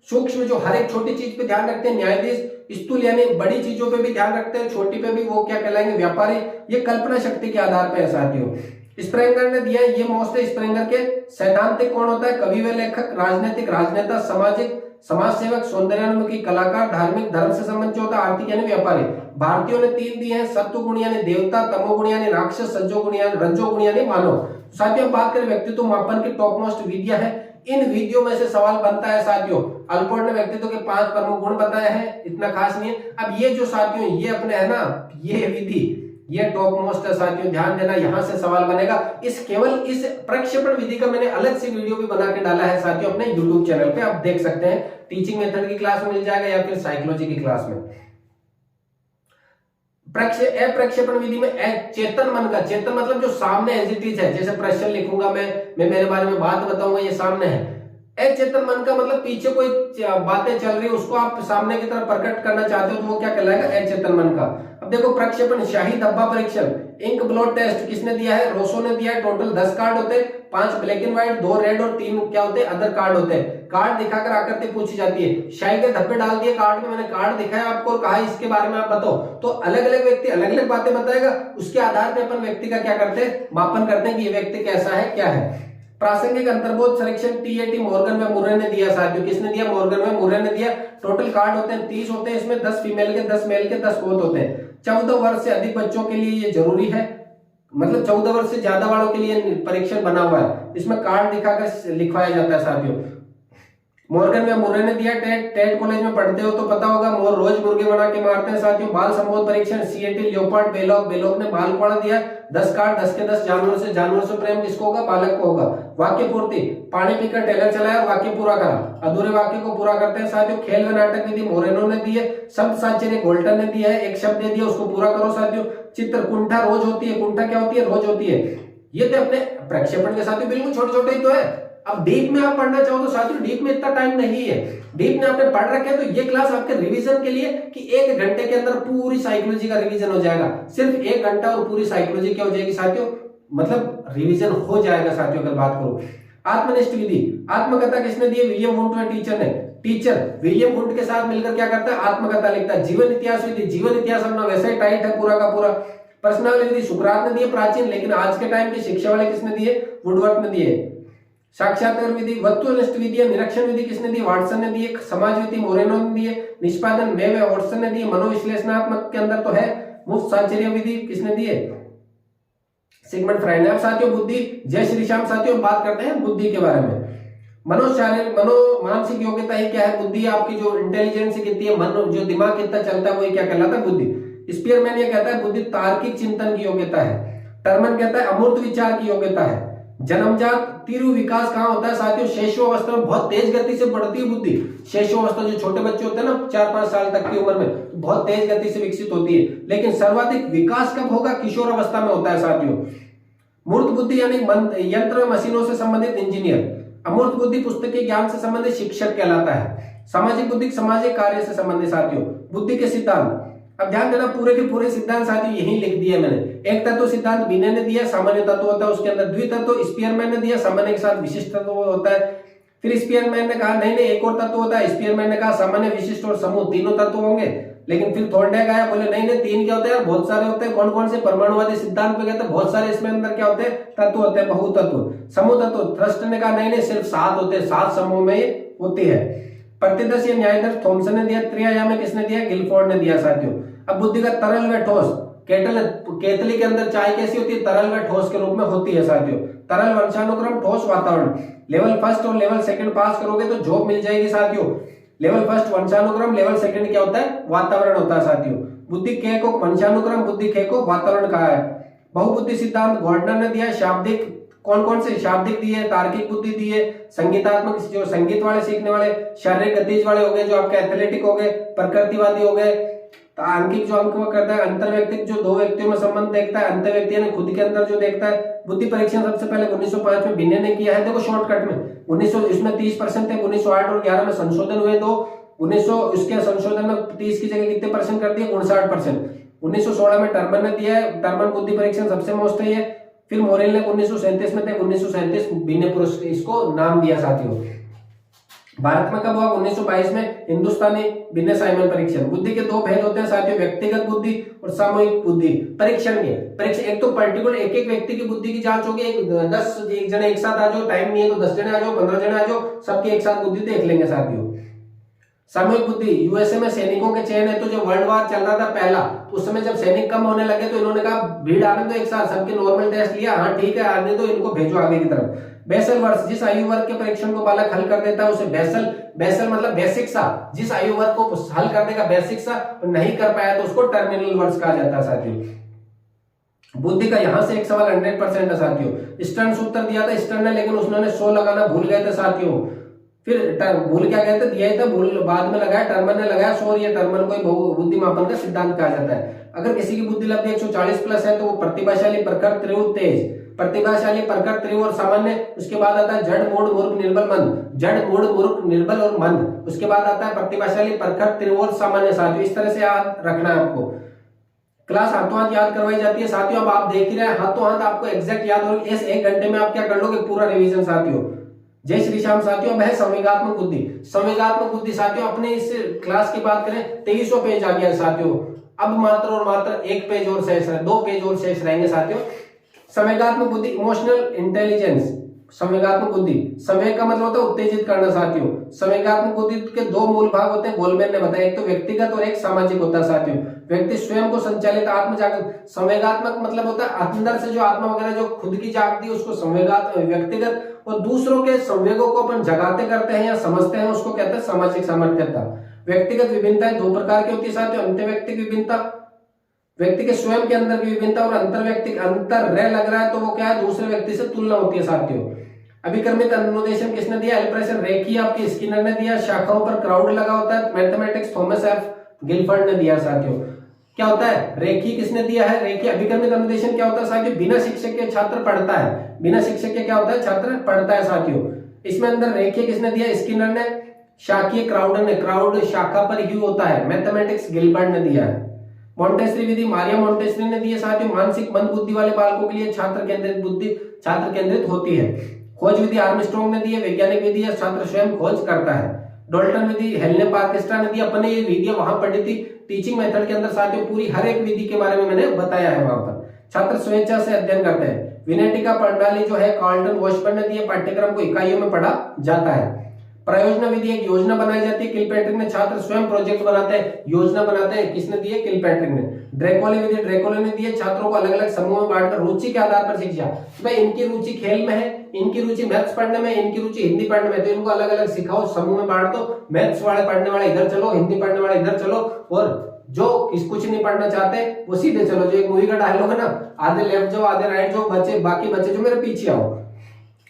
सूक्ष्म जो हर एक छोटी चीज पे ध्यान रखते हैं, न्यायाधीश स्थूल यानी बड़ी चीजों पे भी ध्यान रखते हैं, छोटी पे भी वो क्या कहलाएंगे, व्यापारी। ये कल्पना शक्ति के आधार पर है साथियों। स्प्रेंगर ने दिया ये मोस्ट स्प्रेंगर के सैद्धांतिक कौन होता है, कवि व लेखक, राजनीतिक राजनेता, सामाजिक समाज सेवक, सौंदर्यान्मुखी कलाकार, धार्मिक धर्म से संबंध जो होता है, आर्थिक यानी व्यापारी। भारतीयों ने 3 दिए हैं, सत्व गुण यानी देवता, तमोगुण यानी राक्षस, रजोगुण यानी मानव। साथियों बात करें व्यक्तित्व मापन की टॉप मोस्ट विधियां है, इन विधियों में से सवाल बनता है साथियों। अल्पोर्ट ने व्यक्तित्व के 5 प्रमुख गुण बताए हैं, इतना खास नहीं है। अब ये जो साथियों ये अपने है ना, ये विधि ये टॉप मोस्ट है साथियों, ध्यान देना, यहां से सवाल बनेगा। केवल इस प्रक्षेपण विधि का मैंने अलग से वीडियो भी बना के डाला है साथियों अपने YouTube चैनल पे, आप देख सकते हैं। टीचिंग मेथड की क्लास में मिल जाएगा या फिर साइकोलॉजी की क्लास में। प्रक्षेपण विधि में चेतन मन का, चेतन मतलब जो सामने एज इट इज है, जैसे प्रश्न लिखूंगा मैं मेरे बारे में बात बताऊंगा, ये सामने है। अचेतन मन का मतलब पीछे कोई बातें चल रही है उसको आप सामने की तरफ प्रकट करना चाहते हो तो वो क्या कहलाएगा, अचेतन मन का। अब देखो प्रक्षेपण, शाही धब्बा परीक्षण, इंक ब्लॉट टेस्ट किसने दिया है, रोसो ने दिया है। टोटल 10 कार्ड होते हैं, 5 ब्लैक एंड व्हाइट, 2 रेड और 3 क्या होते हैं, अदर कार्ड होते हैं। कार्ड दिखाकर आकृति पूछी जाती है। शाही के धब्बे डाल दिए कार्ड में, मैंने कार्ड दिखाया आपको और कहा इसके बारे में आप बताओ, तो अलग अलग व्यक्ति अलग अलग बातें बताएगा, उसके आधार पर अपन व्यक्ति का क्या करते हैं, मापन करते हैं कि ये व्यक्ति कैसा है, क्या है। प्रासंगिक अंतर्बोध संरक्षण टीएटी मॉर्गन में मुर्रे ने दिया साथियों, किसने दिया, मॉर्गन में मुर्रे ने दिया। टोटल कार्ड होते हैं 30 होते हैं, इसमें 10 फीमेल के 10 मेल के 10 बोथ होते हैं। 14 वर्ष से अधिक बच्चों के लिए ये जरूरी है, मतलब 14 वर्ष से ज्यादा वालों के लिए परीक्षण बना हुआ है, इसमें कार्ड दिखाकर लिखवाया जाता है साथियों। मॉर्गन में मुर्रे ने दिया। टेट कॉलेज में पढ़ते हो तो पता होगा, मोर रोज मुर्गे बना के मारते हैं साथियों। बाल संबोध परीक्षण सीएटी लियोपार्ड बेलोक ने बाल पढ़ा दिया। 10 कार्ड 10 के 10 जानवर से प्रेम किसको होगा, बालक को होगा। वाक्य पूर्ति, पानी पीकर टेलर चलाया और वाक्य पूरा करा, अधूरे वाक्य को पूरा करते हैं साथियों। खेल व नाटक विधि मोरेनो ने दी है। शब्द साचर्य गोल्टन ने दिया है, एक शब्द दे दिया उसको पूरा करो साथियों। चित्र कुंठा रोज होती है, कुंठा क्या होती है, रोज होती है। ये तो अपने प्रक्षेपण के साथियों बिल्कुल छोटे छोटे ही तो है। अब डीप में आप पढ़ना चाहो तो साथियों डीप में इतना टाइम नहीं है, डीप में आपने पढ़ रखे तो ये क्लास आपके रिवीजन के लिए कि 1 घंटे के अंदर पूरी साइकोलॉजी का रिवीजन हो जाएगा। सिर्फ 1 घंटा और पूरी साइकोलॉजी क्या हो जाएगी साथियों, मतलब रिवीजन हो जाएगा साथियों। अगर बात करो आत्मनिष्ठ विधि, आत्मकथा किसने दी है, विलियम वुंट में टीचर ने। टीचर विलियम वुंट के साथ मिलकर क्या करता है, आत्मकथा लिखता है। जीवन इतिहास विधि, जीवन इतिहास अपना वैसे ही टाइट है पूरा का पूरा। पर्सनालिटी विधि सुकरात ने दी है प्राचीन, लेकिन आज के टाइम की शिक्षा वाले किसने दिए, वुडवर्थ ने दिए। साक्षात्कार विधि, वस्तुनिष्ठ विधि, निरीक्षण विधि किसने दी, वाटसन ने दी। समाज विधि मोरेनो ने दी है। निष्पादन में वाटसन ने दी। मनोविश्लेषणात्मक के अंदर तो है। मुफ्त साचर्य विधि किसने दी है, सिगमंड फ्राइड ने। अब साथियों बुद्धि, जय श्री श्याम साथियों बात करते हैं बुद्धि के बारे में। मानसिक योग्यता ही क्या है, बुद्धि आपकी जो इंटेलिजेंस कितनी है, मन जो दिमाग कितना चलता है वो क्या कहलाता है, बुद्धि। स्पीयरमैन ये कहता है बुद्धि तार्किक चिंतन की योग्यता है। टर्मन कहता है अमूर्त विचार की योग्यता है। जन्मजात तीव्र विकास कहाँ होता है साथियों, शैशवावस्था में बहुत तेज गति से बढ़ती है बुद्धि। शैशवावस्था जो छोटे बच्चे होते हैं ना 4-5 साल तक की उम्र में, बहुत तेज गति से विकसित होती है। लेकिन सर्वाधिक विकास कब होगा, किशोर अवस्था में होता है साथियों। मूर्त बुद्धि यानी यंत्र मशीनों से संबंधित इंजीनियर। अमूर्त बुद्धि पुस्तकीय ज्ञान से संबंधित शिक्षक कहलाता है। सामाजिक बुद्धि सामाजिक कार्य से संबंधित साथियों। बुद्धि के सिद्धांत, अब ध्यान देना पूरे के पूरे सिद्धांत साथियों यही लिख दिए मैंने। एक तत्व सिद्धांत बिने ने दिया, सामान्य तत्व होता है उसके अंदर। द्वितत्व स्पीयरमैन ने दिया, सामान्य के साथ विशिष्ट तत्व होता है। फिर स्पीयरमैन ने कहा नहीं एक और तत्व होता है। स्पीयरमैन ने कहा सामान्य विशिष्ट और समूह तीनों तत्व होंगे। लेकिन फिर थॉर्नडाइक आया, बोले नहीं 3 क्या होते हैं, बहुत सारे होते हैं। कौन कौन से, परमाणुवादी सिद्धांत पे कहते हैं बहुत सारे इसमें अंदर क्या होते हैं, तत्व होते हैं, बहुतत्व। समूह तत्व थ्रस्ट ने कहा नहीं सिर्फ 7 होते हैं, 7 समूह में होती है। प्रतिदर्श या न्यायदर्श थॉमसन ने दिया। त्रिआयामी किसने दिया, गिलफोर्ड ने दिया साथियों। अब बुद्धि का तरल व ठोस, केतली के अंदर चाय कैसी होती है, तरल व ठोस के रूप में होती है साथियों। तरल वंशानुक्रम, ठोस वातावरण। लेवल 1 और लेवल 2 पास करोगे तो जॉब मिल जाएगी साथियों। लेवल 1 वंशानुक्रम, लेवल 2 क्या होता है, वातावरण होता है साथियों। बुद्धि के को वंशानुक्रम, बुद्धि के को वातावरण कहा है। बहुबुद्धि सिद्धांत गॉर्डनर ने दिया। शाब्दिक कौन कौन से, शाब्दिक दिए, तार्किक बुद्धि दिए, संगीतात्मक जो संगीत वाले सीखने वाले, शारीरिक गतिज वाले हो गए जो आपके एथलेटिक हो गए, प्रकृतिवादी हो गए, तो आंकिक जो अंक वो करता है, अंतरव्यक्तिक जो दो व्यक्तियों में संबंध देखता है, अंतरव्यक्ति यानी खुद के अंदर जो देखता है। बुद्धि परीक्षण सबसे पहले 1905 में बिन्ने ने किया है। देखो शॉर्टकट में 1900 इसमें 30% थे, 1908 और 11 में संशोधन हुए दो। 1900 इसके संशोधन में 30 की जगह कितने परसेंट कर दिए, 59%। 1916 में टर्मन ने दिया है, टर्मन बुद्धि परीक्षण सबसे मोस्ट है। फिर मोरेल ने 1937 में थे, 1937 बिन्ने पुरस्कार इसको नाम दिया साथियों। भारत में कब हुआ, 1922 में हिंदुस्तानी बिन्ने साइमन परीक्षण। बुद्धि के दो भेद होते हैं साथियों, व्यक्तिगत बुद्धि और सामूहिक बुद्धि। परीक्षण के परीक्षण एक तो पर्टिकुलर एक एक व्यक्ति की बुद्धि की जांच होगी, 10 एक जने एक साथ आ जाओ, टाइम नहीं है तो 10 जने आ जाओ, 15 जने आ जाओ, सबकी एक साथ बुद्धि देख लेंगे साथियों। सामूहिक बुद्धि, यूएसए में सैनिकों के चयन है, तो जब वर्ल्ड वार चल रहा था पहला, उस समय जब सैनिक कम होने लगे तो इन्होंने कहा भीड़ आने दो एक साथ, सबके नॉर्मल टेस्ट लिया, हाँ ठीक है आने दो, इनको भेजो आगे की तरफ। बेसल वर्ष, जिस आयु वर्ग के परीक्षण को बालक हल कर देता है उसे बेसल मतलब बेसिक सा, जिस आयु वर्ग को हल कर देगा बेसिक सा, नहीं कर पाया तो उसको टर्मिनल वर्ष कहा जाता है साथियों। बुद्धि का यहां से एक सवाल 100% है साथियों। स्टर्न उत्तर दिया था स्टर्न ने, लेकिन उसने 100 लगाना भूल गए थे साथियों। फिर भूल क्या गए थे, दिया ही था, भूल बाद में लगाया, टर्मन ने लगाया 100। ये टर्मन को बुद्धि मापन का सिद्धांत कहा जाता है। अगर किसी की बुद्धि लब्धि 140 प्लस है तो वो प्रतिभाशाली, प्रखर, तीव्र, तेज। प्रतिभाशाली, प्रखर, तीव्र और सामान्य। उसके बाद आता है जड़, मूढ़, मूर्ख, निर्बल, मंद। जड़, मूढ़, मूर्ख, निर्बल और मंद। उसके बाद आता है प्रतिभाशाली, प्रखर, तीव्र और सामान्य साथियों। इस तरह से याद रखना है आपको। क्लास हाथों हाथ याद करवाई जाती है साथियों। अब आप देख ही रहे हैं हाथों हाथ आपको एग्जैक्ट याद होगी। इस 1 घंटे में आप क्या कर लोगे, पूरा रिवीजन साथियों। जय श्री श्याम साथियों। अब है संवेगात्मक बुद्धि। संवेगात्मक बुद्धि साथियों, अपने इस क्लास की बात करें 2300 पेज आ गया साथियों। अब मात्र और मात्र 1 पेज और शेष है, 2 पेज और शेष रहेंगे साथियों। संवेगात्मक बुद्धि, इमोशनल इंटेलिजेंस। संवेगात्मक बुद्धि, संवेग का मतलब होता है उत्तेजित करना साथियों। संवेगात्मक बुद्धि के 2 मूल भाग होते हैं, गोलमैन ने बताया, एक तो व्यक्तिगत और एक सामाजिक होता है साथियों। व्यक्ति स्वयं को संचालित आत्म जागृत। संवेगात्मक मतलब होता है अंदर से जो आत्मा वगैरह जो खुद की जागती है उसको संवेगात्मक, व्यक्तिगत, और दूसरों के संवेगों को अपन जगाते करते हैं या समझते हैं उसको कहते हैं सामाजिक सामर्थ्यता। व्यक्तिगत विभिन्नताएं 2 प्रकार की होती है साथियों, अंतर्व्यक्तिक विभिन्नता, व्यक्ति के स्वयं के अंदर की विभिन्नता, और अंतर्व्यक्तिक, अंतर रह लग रहा है तो वो क्या है, दूसरे व्यक्ति से तुलना होती है साथियों। अभिक्रमित अनुदेशन किसने दिया, एल्प्रेशन। रेखीय आपकी स्किनर ने दिया। शाखाओं पर क्राउड लगा होता है, मैथमेटिक्स थॉमस एफ गिलफर्ड ने दिया साथियों। क्या होता है, रेखी किसने दिया है, रेखी। अभिक्रमित अनुदेशन क्या होता है साथियों, बिना शिक्षक के छात्र पढ़ता है। बिना शिक्षक के क्या होता है, छात्र पढ़ता है साथियों। इसमें अंदर रेखीय किसने दिया, स्किनर ने। शाखीय क्राउड ने, क्राउड शाखा पर ही होता है, मैथमेटिक्स गिलबर्ट ने दिया है। मॉन्टेसरी विधि मारिया मॉन्टेसरी ने दी है साथियों। मानसिक मंद बुद्धि वाले बालकों के लिए छात्र केंद्रित बुद्धि, छात्र केंद्रित होती है। खोज विधि आर्मस्ट्रांग ने दी है। वैज्ञानिक विधि है, छात्र स्वयं खोज करता है। डॉल्टन विधि हेलने पार्किस्टा ने दी। अपने ये विधियां वहां पढ़ी थी टीचिंग मेथड के अंदर साथियों, पूरी हर एक विधि के बारे में मैंने बताया है वहां पर। छात्र स्वेच्छा से अध्ययन करते हैं। विनेटिका प्रणाली जो है कार्ल्टन वॉशबर्न ने दी है। पाठ्यक्रम को इकाइयों में पढ़ा जाता है। प्रयोजना विधि, एक योजना बनाई जाती है, किलपैट्रिक ने। छात्र स्वयं प्रोजेक्ट बनाते हैं, योजना बनाते हैं, किसने दी है, किलपैट्रिक ने। ड्रैकोले विधि ड्रैकोले ने दी है। छात्रों को अलग अलग समूह में बांटकर रुचि के आधार पर शिक्षा। भाई इनकी रुचि खेल में है, इनकी रुचि मैथ्स पढ़ने में, इनकी रुचि हिंदी पढ़ने में, तो इनको अलग अलग सिखाओ, समूह में बांट दो। मैथ्स वाले पढ़ने वाले इधर चलो, हिंदी पढ़ने वाले इधर चलो, और जो कुछ नहीं पढ़ना चाहते वो सीधे चलो। जो एक मूवी का डायलॉग है ना, आधे लेफ्ट जाओ आधे राइट जाओ, बच्चे बाकी बच्चे जो मेरे पीछे आओ।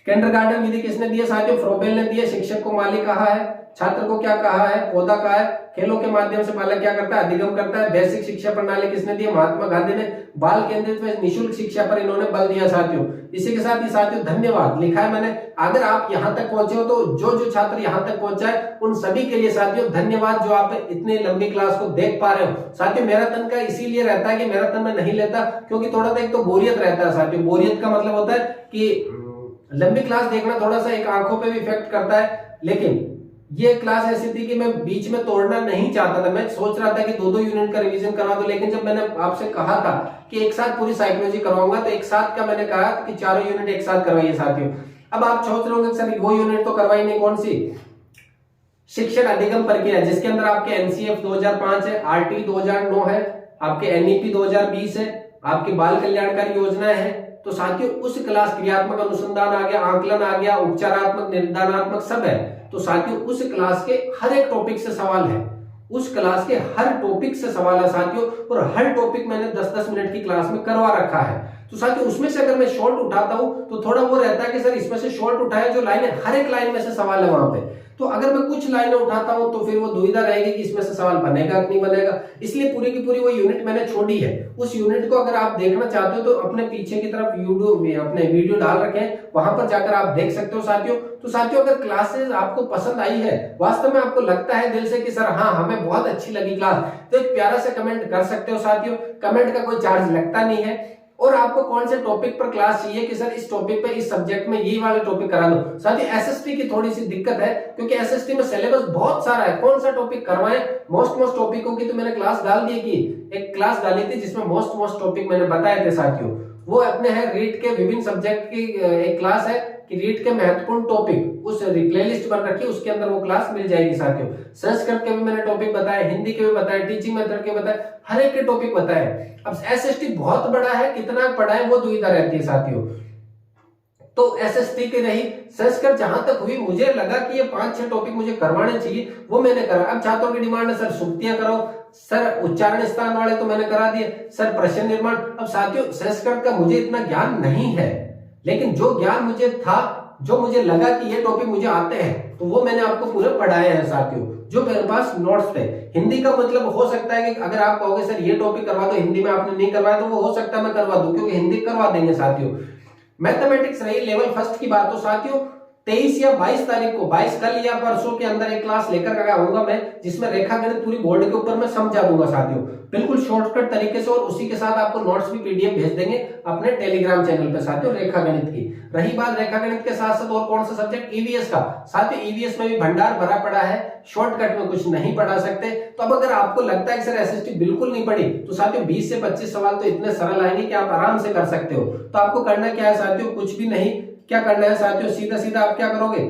किंडरगार्टन विधि किसने दी है साथियों, फ्रोबेल ने दी है। शिक्षक को मालिक कहा है, छात्र को क्या कहा है, पौधा कहा है। खेलों के माध्यम से बालक क्या करता है, अधिगम करता है। बेसिक शिक्षा प्रणाली किसने दी है, महात्मा गांधी ने। बाल केंद्रित में निःशुल्क शिक्षा पर इन्होंने बल दिया साथियों। इसी के साथ ही साथियों धन्यवाद लिखा है मैंने। अगर आप यहां तक पहुंचे हो तो जो छात्र यहां तक पहुंचा है उन सभी के लिए साथियों धन्यवाद, जो आप इतने लंबी क्लास को देख पा रहे हो साथियों। मैराथन का इसीलिए रहता है कि मैराथन में नहीं लेता क्योंकि थोड़ा सा एक तो बोरियत रहता है साथियों। बोरियत का मतलब होता है कि लंबी क्लास देखना थोड़ा सा एक आंखों पे भी इफेक्ट करता है, लेकिन ये क्लास ऐसी थी कि मैं बीच में तोड़ना नहीं चाहता था। मैं सोच रहा था कि 2-2 यूनिट का रिवीजन करवा दूं, लेकिन जब मैंने आपसे कहा था कि एक साथ पूरी साइकोलॉजी करवाऊंगा तो एक साथ का मैंने कहा कि 4 यूनिट एक साथ करवाइए साथियों। अब आप सोच रहे होंगे सर वो यूनिट तो करवाई नहीं, कौन सी, शिक्षण अधिगम प्रक्रिया, जिसके अंदर आपके एनसीएफ 2005 है, आरटी 2009 है, आपके एनईपी 2020 है, आपकी बाल कल्याणकारी योजना है। तो साथियों उस क्लास क्रियात्मक अनुसंधान आ गया, आंकलन आ गया, उपचारात्मक निर्धारणात्मक सब है। तो साथियों उस क्लास के हर एक टॉपिक से सवाल है, उस क्लास के हर टॉपिक से सवाल है साथियों, और हर टॉपिक मैंने 10-10 मिनट की क्लास में करवा रखा है। तो साथियों उसमें से अगर मैं शॉर्ट उठाता हूं तो थोड़ा वो रहता है कि सर इसमें से शॉर्ट उठाया, जो लाइन है हर एक लाइन में से सवाल है वहां पे। तो अगर मैं कुछ लाइनें उठाता हूं तो फिर वो दुविधा रहेगी कि इसमें से सवाल बनेगा कि नहीं बनेगा, इसलिए पूरी की पूरी वो यूनिट मैंने छोड़ी है। उस यूनिट को अगर आप देखना चाहते हो तो अपने पीछे की तरफ यूट्यूब में अपने वीडियो डाल रखे हैं, वहां पर जाकर आप देख सकते हो साथियों। तो साथियों अगर क्लासेस आपको पसंद आई है, वास्तव में आपको लगता है दिल से कि सर हाँ हमें बहुत अच्छी लगी क्लास, तो एक प्यारा सा कमेंट कर सकते हो साथियों। कमेंट का कोई चार्ज लगता नहीं है। और आपको कौन से टॉपिक पर क्लास चाहिए कि सर इस टॉपिक पे इस सब्जेक्ट में ये वाले टॉपिक करा दो। साथियों एसएसटी की थोड़ी सी दिक्कत है क्योंकि एसएसटी में सिलेबस बहुत सारा है, कौन सा टॉपिक करवाएं। मोस्ट टॉपिकों की तो मैंने क्लास डाल दी की, एक क्लास डाली थी जिसमें मोस्ट टॉपिक मैंने बताए थे साथियों। वो अपने है रीट के विभिन्न सब्जेक्ट की एक क्लास है कि रीट के महत्वपूर्ण टॉपिक, उस प्लेलिस्ट बन रखी है, उसके अंदर वो क्लास मिल जाएगी साथियों। संस्कृत के भी मैंने टॉपिक बताए, हिंदी के भी बताए, टीचिंग मेथड के बताए, हर एक के टॉपिक बताए। अब एसएसटी बहुत बड़ा है, कितना पढ़ाए वो दुविधा रहती है साथियों। तो एसएसटी की रही, संस्कृत जहां तक हुई मुझे लगा कि ये 5-6 टॉपिक मुझे करवाने चाहिए, वो मैंने करा। अब छात्रों की डिमांड है सर सुक्तियां करो, सर उच्चारण स्थान वाले तो मैंने करा दिए, सर प्रश्न निर्माण। अब साथियों संस्कृत का मुझे इतना ज्ञान नहीं है, लेकिन जो ज्ञान मुझे था, जो मुझे लगा कि ये टॉपिक मुझे आते हैं, तो वो मैंने आपको पूरे पढ़ाए हैं साथियों, जो मेरे पास नोट्स थे। हिंदी का मतलब हो सकता है कि अगर आप कहोगे सर ये टॉपिक करवा दो, हिंदी में आपने नहीं करवाया, तो वो हो सकता है मैं करवा दूं, क्योंकि हिंदी करवा देंगे साथियों। मैथमेटिक्स रही लेवल फर्स्ट की बात, तो साथियों 23 या 22 तारीख को, 22 कल या परसों के अंदर एक क्लास लेकर आऊंगा मैं, जिसमें रेखा गणित पूरी बोर्ड के ऊपर मैं समझा दूंगा साथियों, बिल्कुल शॉर्टकट तरीके से। और उसी के साथ आपको नोट्स भी पीडीएफ भेज देंगे अपने टेलीग्राम चैनल पे साथियों, रेखा गणित की। रही बात रेखा गणित के साथ साथ और कौन सा सब्जेक्ट, ईवीएस का। साथियों ईवीएस में भी भंडार भरा पड़ा है, शॉर्टकट में कुछ नहीं पढ़ा सकते। तो अब अगर आपको लगता है कि सर एसएसटी बिल्कुल नहीं पढ़ी, तो साथियों 20 से 25 सवाल तो इतने सरल आएंगे कि आप आराम से कर सकते हो। तो आपको करना क्या है साथियों, कुछ भी नहीं। क्या करना है साथियों, सीधा सीधा आप क्या करोगे,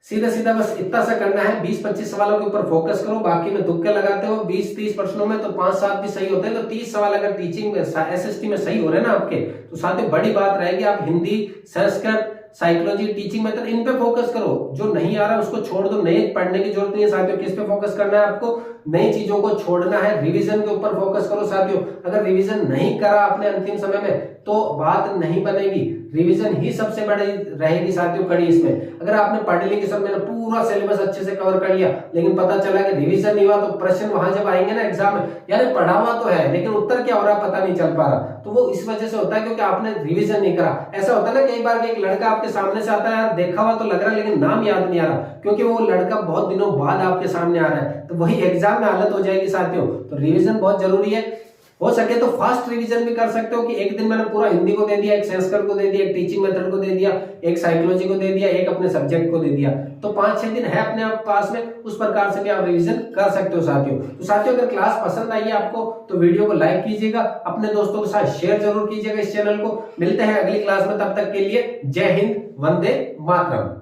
सीधा सीधा बस इतना सा करना है, 20-25 सवालों के ऊपर फोकस करो। बाकी में तुक्के लगाते हो 20-30 प्रश्नों में, तो 5-7 भी सही होते हैं, तो 30 सवाल अगर टीचिंग में एसएसटी में सही हो रहे हैं ना आपके, तो साथियों बड़ी बात रहेगी आप Hindi, Sanskrit, psychology, teaching method, इन पे फोकस करो। जो नहीं आ रहा उसको छोड़ दो, नए पढ़ने की जरूरत नहीं है साथियों। किस पे फोकस करना है आपको, नई चीजों को छोड़ना है, रिवीजन के ऊपर फोकस करो साथियों। अगर रिवीजन नहीं करा आपने अंतिम समय में, तो बात नहीं बनेगी। रिवीजन ही सबसे बड़ी रहेगी साथियों कड़ी इसमें। अगर आपने पढ़ ली कि सर मैंने पूरा सिलेबस अच्छे से कवर कर लिया, लेकिन पता चला कि रिवीजन नहीं हुआ, तो प्रश्न वहां जब आएंगे ना एग्जाम में, यार पढ़ा हुआ तो है लेकिन उत्तर क्या हो रहा है पता नहीं चल पा रहा, तो वो इस वजह से होता है क्योंकि आपने रिवीजन नहीं करा। ऐसा होता है ना कई बार कि एक लड़का आपके सामने से आता है, यार देखा हुआ तो लग रहा है लेकिन नाम याद नहीं आ रहा, क्योंकि वो लड़का बहुत दिनों बाद आपके सामने आ रहा है, तो वही एग्जाम में हालत हो जाएगी साथियों। तो रिवीजन बहुत जरूरी है। हो सके तो फास्ट रिवीजन भी कर सकते हो कि एक दिन मैंने पूरा हिंदी को दे दिया, एक संस्कृत को दे दिया, एक टीचिंग मेथड को दे दिया, एक साइकोलॉजी को दे दिया, एक अपने सब्जेक्ट को दे दिया, तो 5-6 दिन है अपने आप पास में, उस प्रकार से भी आप रिवीजन कर सकते हो साथियों। तो साथियों अगर क्लास पसंद आई है आपको, तो वीडियो को लाइक कीजिएगा, अपने दोस्तों के साथ शेयर जरूर कीजिएगा इस चैनल को। मिलते हैं अगली क्लास में, तब तक के लिए जय हिंद, वंदे मातरम।